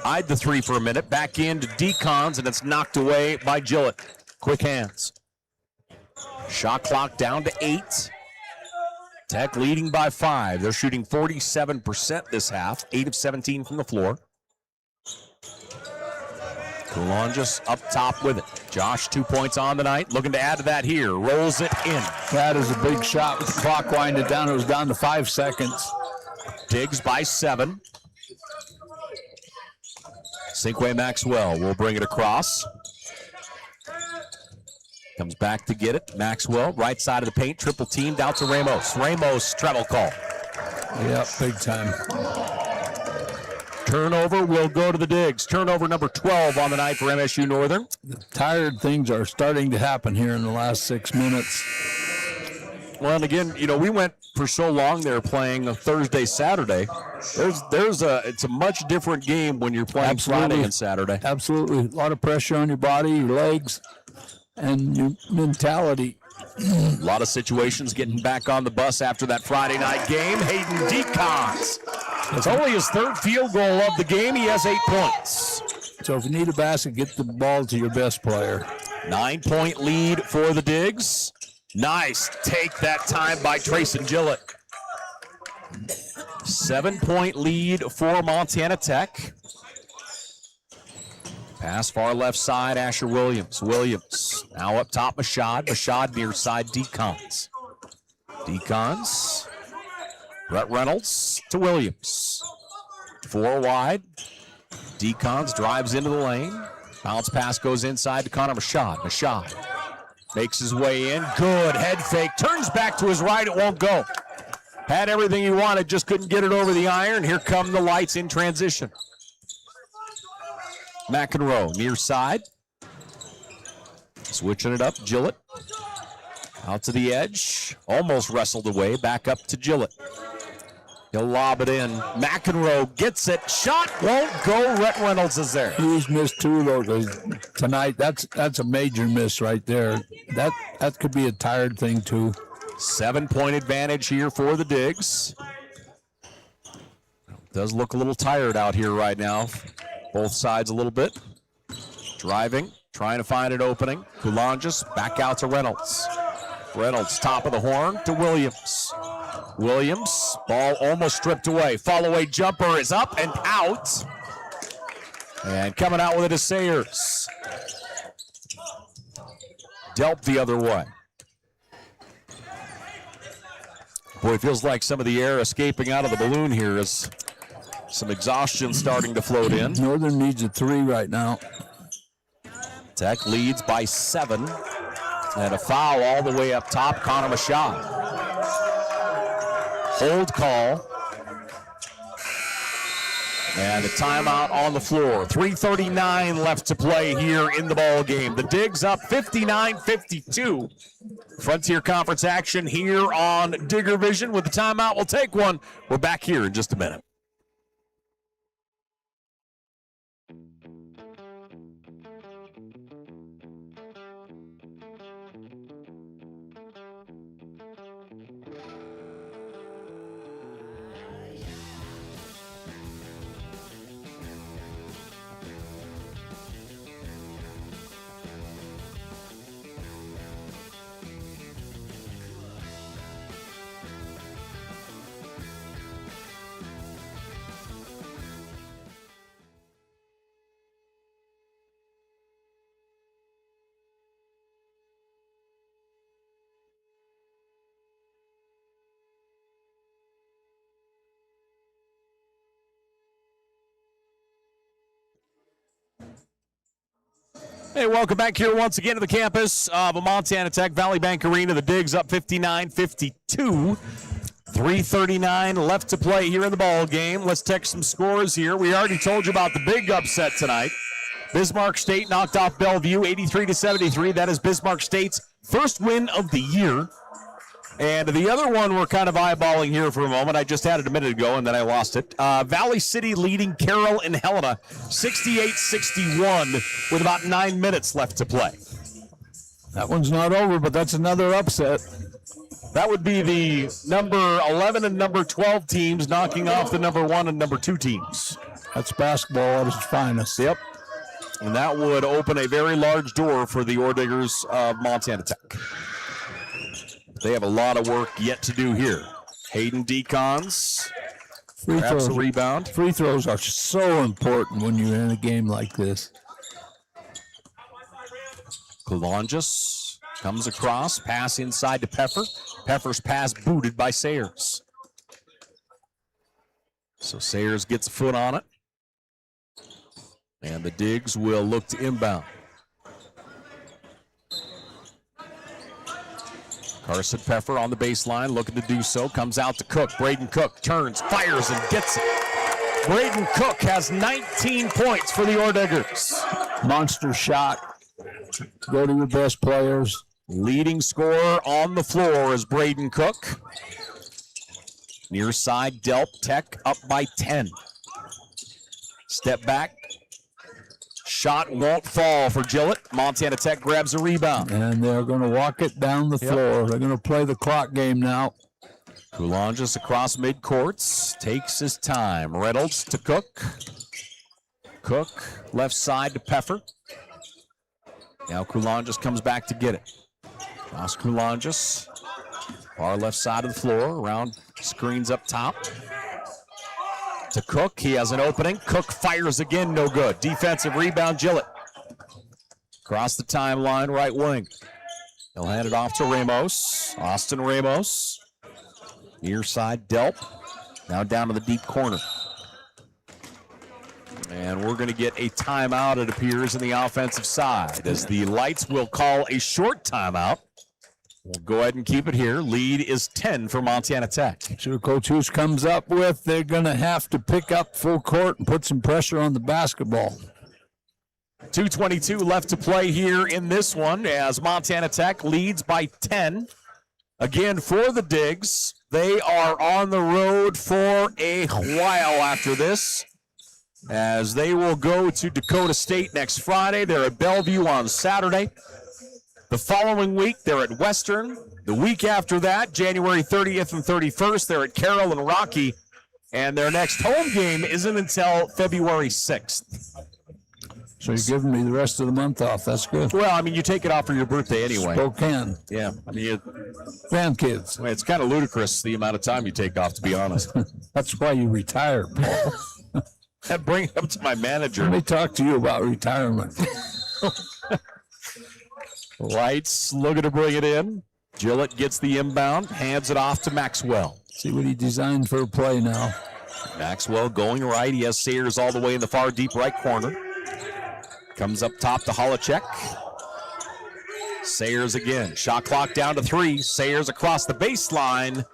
eyed the 3 for a minute, back into Decons, and it's knocked away by Gillett. Quick hands. Shot clock down to 8. Tech leading by 5. They're shooting 47% this half, 8 of 17 from the floor. Kulonjis up top with it. Josh, 2 points on the night. Looking to add to that here. Rolls it in. That is a big shot with the clock winding down. It was down to 5 seconds. Diggs by 7. Cinque Maxwell will bring it across. Comes back to get it. Maxwell, right side of the paint, triple teamed out to Ramos. Ramos, travel call. Yep, big time. Turnover will go to the Diggs. Turnover number 12 on the night for MSU-Northern. The tired things are starting to happen here in the last 6 minutes. Well, and again, you know, we went for so long there playing a Thursday, Saturday. It's a much different game when you're playing Friday and Saturday. Absolutely. A lot of pressure on your body, your legs, and your mentality. A lot of situations getting back on the bus after that Friday night game. Hayden Decons. It's only his 3rd field goal of the game. He has 8 points. So if you need a basket, get the ball to your best player. 9-point lead for the Diggs. Nice take that time by Trayson Gillett. 7-point lead for Montana Tech. Pass far left side, Asher Williams. Williams now up top, Mashad. Mashad near side, Decons. Decons. Rhett Reynolds to Williams. 4 wide. Decons drives into the lane. Bounce pass goes inside to Connor Mashad. Mashad makes his way in. Good head fake. Turns back to his right. It won't go. Had everything he wanted, just couldn't get it over the iron. Here come the lights in transition. McEnroe near side. Switching it up, Gillett. Out to the edge. Almost wrestled away. Back up to Gillett. He'll lob it in. McEnroe gets it. Shot won't go. Rhett Reynolds is there. He's missed 2 of those tonight. That's a major miss right there. That could be a tired thing too. 7-point advantage here for the Diggs. Does look a little tired out here right now. Both sides a little bit. Driving, trying to find an opening. Kulonjis back out to Reynolds. Reynolds top of the horn to Williams. Williams, ball almost stripped away. Fall away jumper is up and out. And coming out with it is Sayers. Delp the other way. Boy, it feels like some of the air escaping out of the balloon here is some exhaustion starting to float in. Northern needs a 3 right now. Tech leads by 7. And a foul all the way up top. Connor Mashad. Hold call. And a timeout on the floor. 3:39 left to play here in the ball game. The Digs up 59-52. Frontier Conference action here on Digger Vision. With the timeout, we'll take one. We're back here in just a minute. Hey, welcome back here once again to the campus of Montana Tech, Valley Bank Arena. The Digs up 59-52. 3:39 left to play here in the ball game. Let's check some scores here. We already told you about the big upset tonight. Bismarck State knocked off Bellevue 83-73. That is Bismarck State's first win of the year. And the other one we're kind of eyeballing here for a moment. I just had it a minute ago, and then I lost it. Valley City leading Carroll and Helena 68-61 with about 9 minutes left to play. That one's not over, but that's another upset. That would be the number 11 and number 12 teams knocking off the number 1 and number 2 teams. That's basketball at its finest. Yep. And that would open a very large door for the Orediggers of Montana Tech. They have a lot of work yet to do here. Hayden Decons grabs a rebound. Free throws are so important when you're in a game like this. Kalonjis comes across, pass inside to Peffer. Peffer's pass booted by Sayers. So Sayers gets a foot on it. And the Digs will look to inbound. Carson Peffer on the baseline, looking to do so. Comes out to Cook. Braden Cook turns, fires, and gets it. Braden Cook has 19 points for the Orediggers. Monster shot. Go to your best players. Leading scorer on the floor is Braden Cook. Near side, Delp. Tech up by 10. Step back. Shot won't fall for Gillett. Montana Tech grabs a rebound. And they're going to walk it down the floor. They're going to play the clock game now. Kulonjis across midcourts. Takes his time. Reynolds to Cook. Cook left side to Peffer. Now Kulonjis comes back to get it. Josh Kulonjis. Far left side of the floor. Around screens up top. To Cook, he has an opening. Cook fires again, no good. Defensive rebound, Gillett. Across the timeline, right wing. He'll hand it off to Ramos. Austin Ramos. Near side, Delp. Now down to the deep corner. And we're going to get a timeout, it appears, in the offensive side, as the Lights will call a short timeout. We'll go ahead and keep it here. Lead is 10 for Montana Tech. So Coach Hoos comes up with, they're going to have to pick up full court and put some pressure on the basketball. 2:22 left to play here in this one as Montana Tech leads by 10. Again, for the Digs, they are on the road for a while after this, as they will go to Dakota State next Friday. They're at Bellevue on Saturday. The following week, they're at Western. The week after that, January 30th and 31st, they're at Carroll and Rocky. And their next home game isn't until February 6th. So you're giving me the rest of the month off. That's good. Well, I mean, you take it off for your birthday anyway. Spokane. Yeah. I mean, Grandkids. it's kind of ludicrous the amount of time you take off, to be honest. That's why you retire, Paul. That brings up to my manager. Let me talk to you about retirement. Lights looking to bring it in. Gillett gets the inbound, hands it off to Maxwell. See what he designed for a play now. Maxwell going right. He has Sayers all the way in the far deep right corner. Comes up top to Holacek. Sayers again. Shot clock down to 3. Sayers across the baseline.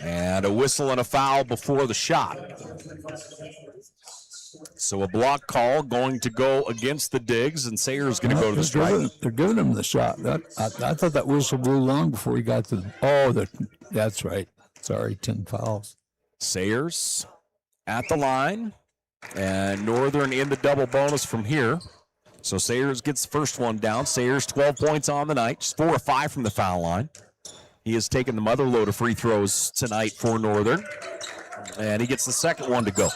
And a whistle and a foul before the shot. So a block call going to go against the Digs, and Sayers going to go to the strike. They're giving him the shot. I thought that whistle blew long before he got to the. That's right. Sorry, 10 fouls. Sayers at the line, and Northern in the double bonus from here. So Sayers gets the first one down. Sayers 12 points on the night, just 4 of 5 from the foul line. He has taken the mother load of free throws tonight for Northern, and he gets the second one to go.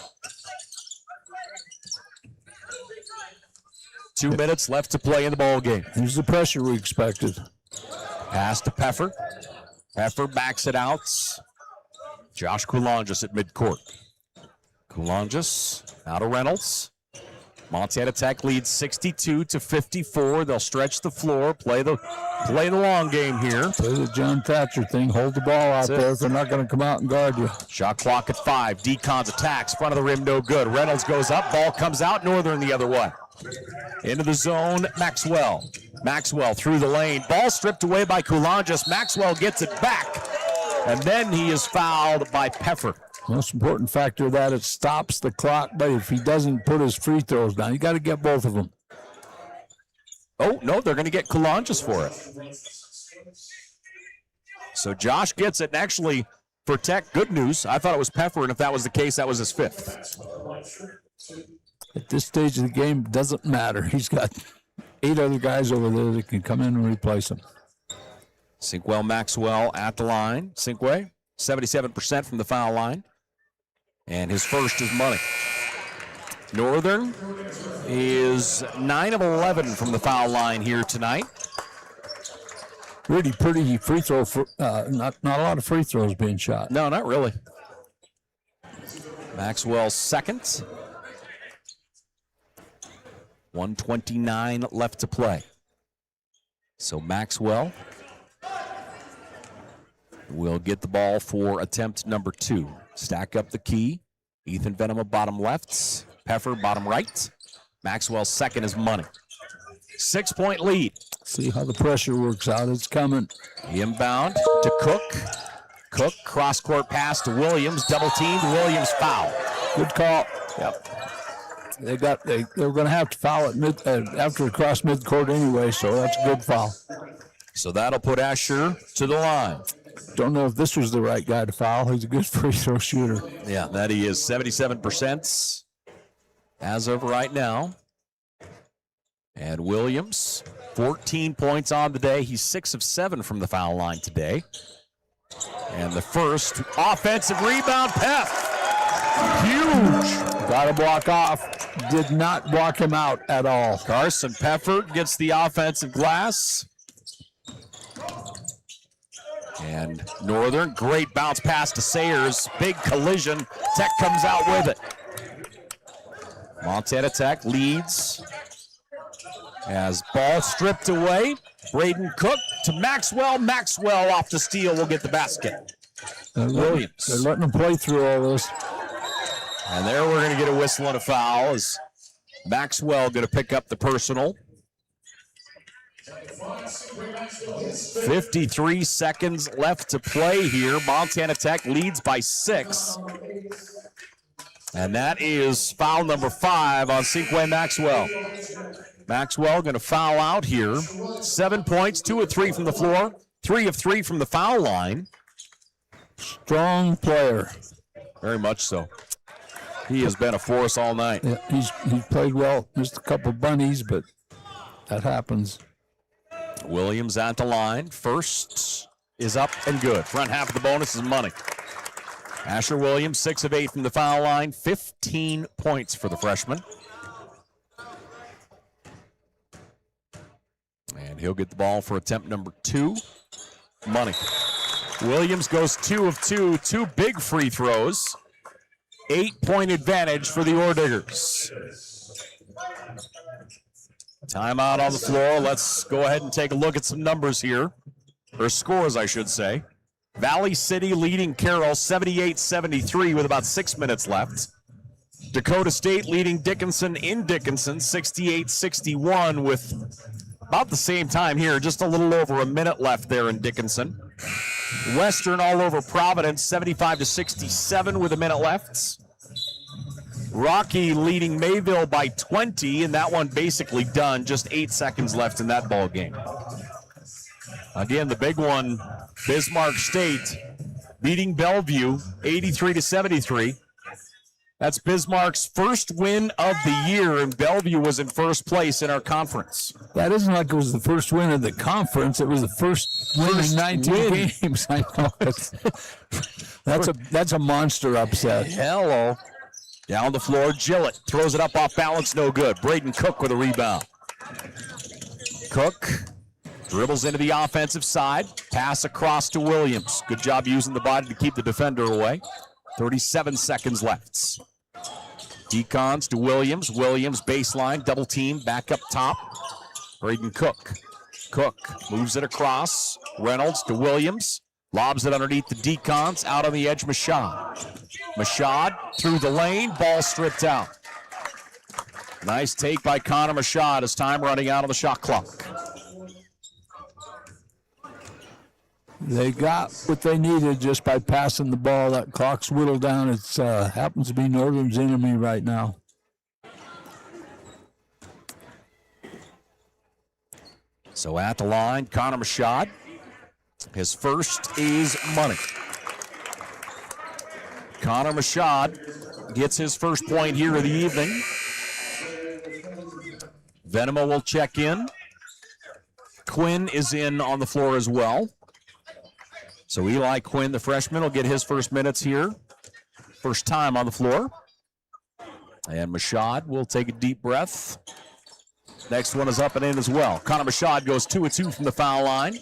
2 minutes left to play in the ball game. Here's the pressure we expected. Pass to Peffer. Peffer backs it out. Josh Coulanges at midcourt. Coulanges out of Reynolds. Montana Tech leads 62-54. They'll stretch the floor, play the long game here. Play the John Thatcher thing. Hold the ball out there if they're not going to come out and guard you. Shot clock at 5. Decons attacks. Front of the rim, no good. Reynolds goes up. Ball comes out. Northern the other way. Into the zone, Maxwell. Maxwell through the lane. Ball stripped away by Coulanges. Maxwell gets it back. And then he is fouled by Peffer. Most important factor of that, it stops the clock, but if he doesn't put his free throws down, you got to get both of them. Oh, no, they're going to get Coulanges for it. So Josh gets it, and actually, for Tech, good news. I thought it was Peffer, and if that was the case, that was his 5th. At this stage of the game, it doesn't matter. He's got 8 other guys over there that can come in and replace him. Sinkwell Maxwell at the line. Sinkway, 77% from the foul line. And his first is money. Northern is 9 of 11 from the foul line here tonight. Really pretty free throw. Not a lot of free throws being shot. No, not really. Maxwell's second. 1:29 left to play. So Maxwell will get the ball for attempt number 2. Stack up the key. Ethan Venema bottom left. Peffer bottom right. Maxwell's second is money. 6-point lead. See how the pressure works out. It's coming. Inbound to Cook. Cook cross-court pass to Williams. Double teamed. Williams foul. Good call. Yep. They were going to have to foul it after it crossed midcourt anyway, so that's a good foul. So that'll put Asher to the line. Don't know if this was the right guy to foul. He's a good free throw shooter. Yeah, that he is. 77% as of right now. And Williams, 14 points on the day. He's 6 of 7 from the foul line today. And the first offensive rebound, Pef. Huge. Got to block off. Did not block him out at all. Carson Peffer gets the offensive glass. And Northern, great bounce pass to Sayers. Big collision. Tech comes out with it. Montana Tech leads as ball stripped away. Braden Cook to Maxwell. Maxwell off the steal will get the basket. Williams. They're letting him play through all this. And there we're going to get a whistle and a foul as Maxwell going to pick up the personal. 53 seconds left to play here. Montana Tech leads by 6. And that is foul number 5 on Sinkway Maxwell. Maxwell going to foul out here. 7 points, 2 of 3 from the floor, 3 of 3 from the foul line. Strong player. Very much so. He has been a force all night. Yeah, he's played well. Missed a couple bunnies, but that happens. Williams at the line. First is up and good. Front half of the bonus is money. Asher Williams, 6 of 8 from the foul line. 15 points for the freshman. And he'll get the ball for attempt number 2. Money. Williams goes 2 of 2. 2 big free throws. 8-point advantage for the Orediggers. Timeout on the floor. Let's go ahead and take a look at some numbers here, or scores, I should say. Valley City leading Carroll 78-73 with about 6 minutes left. Dakota State leading Dickinson in Dickinson 68-61 with about the same time here, just a little over a minute left there in Dickinson. Western all over Providence 75-67 with a minute left. Rocky leading Mayville by 20, and that one basically done. Just 8 seconds left in that ball game. Again, the big one, Bismarck State beating Bellevue 83-73. That's Bismarck's first win of the year, and Bellevue was in first place in our conference. That isn't like it was the first win of the conference. It was the first win in 19 games. I know. That's a monster upset. Hello. Down the floor, Gillett throws it up off balance, no good. Braden Cook with a rebound. Cook dribbles into the offensive side, pass across to Williams. Good job using the body to keep the defender away. 37 seconds left. Decons to Williams. Williams baseline, double team, back up top. Braden Cook. Cook moves it across. Reynolds to Williams. Lobs it underneath the Decons. Out on the edge, Mashad. Mashad through the lane. Ball stripped out. Nice take by Connor Mashad as time running out on the shot clock. They got what they needed just by passing the ball. That clock's whittled down. It happens to be Northern's enemy right now. So at the line, Connor Mashad. His first is money. Connor Mashad gets his first point here of the evening. Venema will check in. Quinn is in on the floor as well. So Eli Quinn, the freshman, will get his first minutes here. First time on the floor. And Mashad will take a deep breath. Next one is up and in as well. Connor Mashad goes 2 of 2 from the foul line.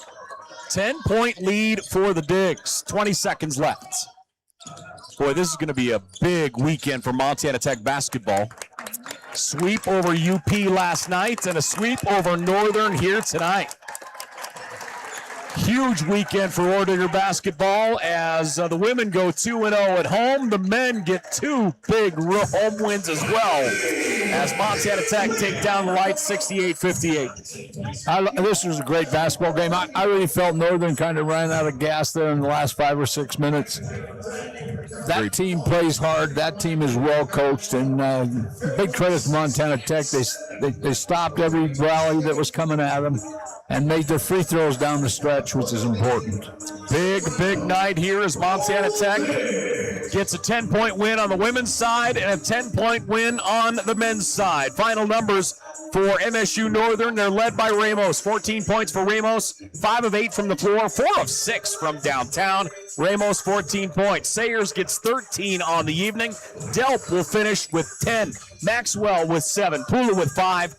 10-point lead for the Digs. 20 seconds left. Boy, this is going to be a big weekend for Montana Tech basketball. Sweep over UP last night and a sweep over Northern here tonight. Huge weekend for Orediggers basketball as the women go 2-0 at home. The men get 2 big home wins as well as Montana Tech take down the Lights 68-58. This was a great basketball game. I really felt Northern kind of ran out of gas there in the last 5 or 6 minutes. That team plays hard. That team is well coached, and big credit to Montana Tech. They stopped every rally that was coming at them and made their free throws down the stretch, which is important. Big night here as Montana Tech gets a 10-point win on the women's side and a 10-point win on the men's side. Final numbers for MSU-Northern. They're led by Ramos. 14 points for Ramos, 5 of 8 from the floor, 4 of 6 from downtown. Ramos, 14 points. Sayers gets 13 on the evening. Delp will finish with 10. Maxwell with 7. Pula with 5.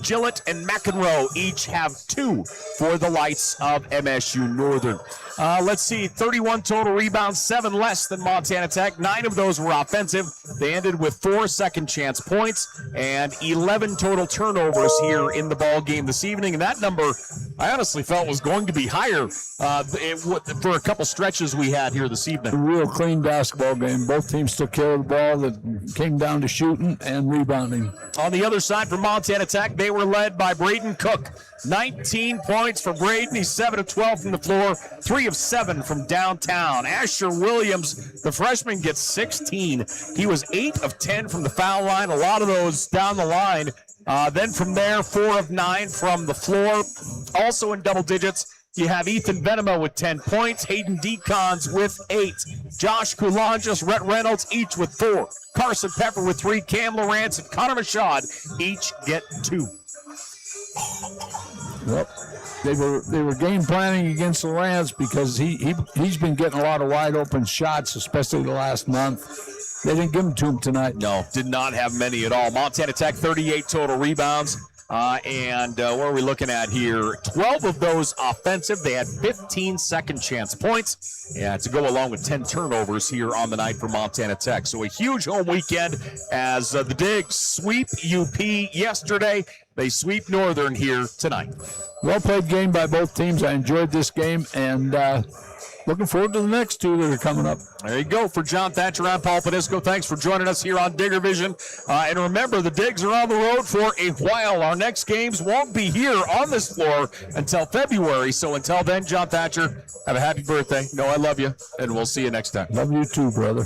Gillett and McEnroe each have 2 for the Lights of MSU-Northern. Let's see, 31 total rebounds, 7 less than Montana Tech. 9 of those were offensive. They ended with 4 second-chance points and 11 total turnovers here in the ball game this evening. And that number, I honestly felt was going to be higher for a couple stretches we had here this evening. A real clean basketball game. Both teams took care of the ball. That came down to shooting and rebounding. On the other side for Montana Tech, they were led by Braden Cook. 19 points for Braden. He's 7 of 12 from the floor, 3 of 7 from downtown. Asher Williams, the freshman, gets 16. He was 8 of 10 from the foul line, a lot of those down the line. Then from there, 4 of 9 from the floor. Also in double digits, you have Ethan Venema with 10 points, Hayden Decons with 8, Josh Coulanges, Rhett Reynolds each with 4, Carson Pepper with 3, Cam Lawrence and Connor Mashad each get 2. Well, they were game planning against Lawrence because he's been getting a lot of wide open shots, especially the last month. They didn't give them to him tonight. No, did not have many at all. Montana Tech 38 total rebounds. And what are we looking at here? 12 of those offensive. They had 15 second chance points. Yeah, to go along with 10 turnovers here on the night for Montana Tech. So a huge home weekend as the Digs sweep UP yesterday. They sweep Northern here tonight. Well played game by both teams. I enjoyed this game, and looking forward to the next two that are coming up. There you go. For John Thatcher, I'm Paul Padisco. Thanks for joining us here on Digger Vision. And remember, the Digs are on the road for a while. Our next games won't be here on this floor until February. So until then, John Thatcher, have a happy birthday. No, I love you, and we'll see you next time. Love you too, brother.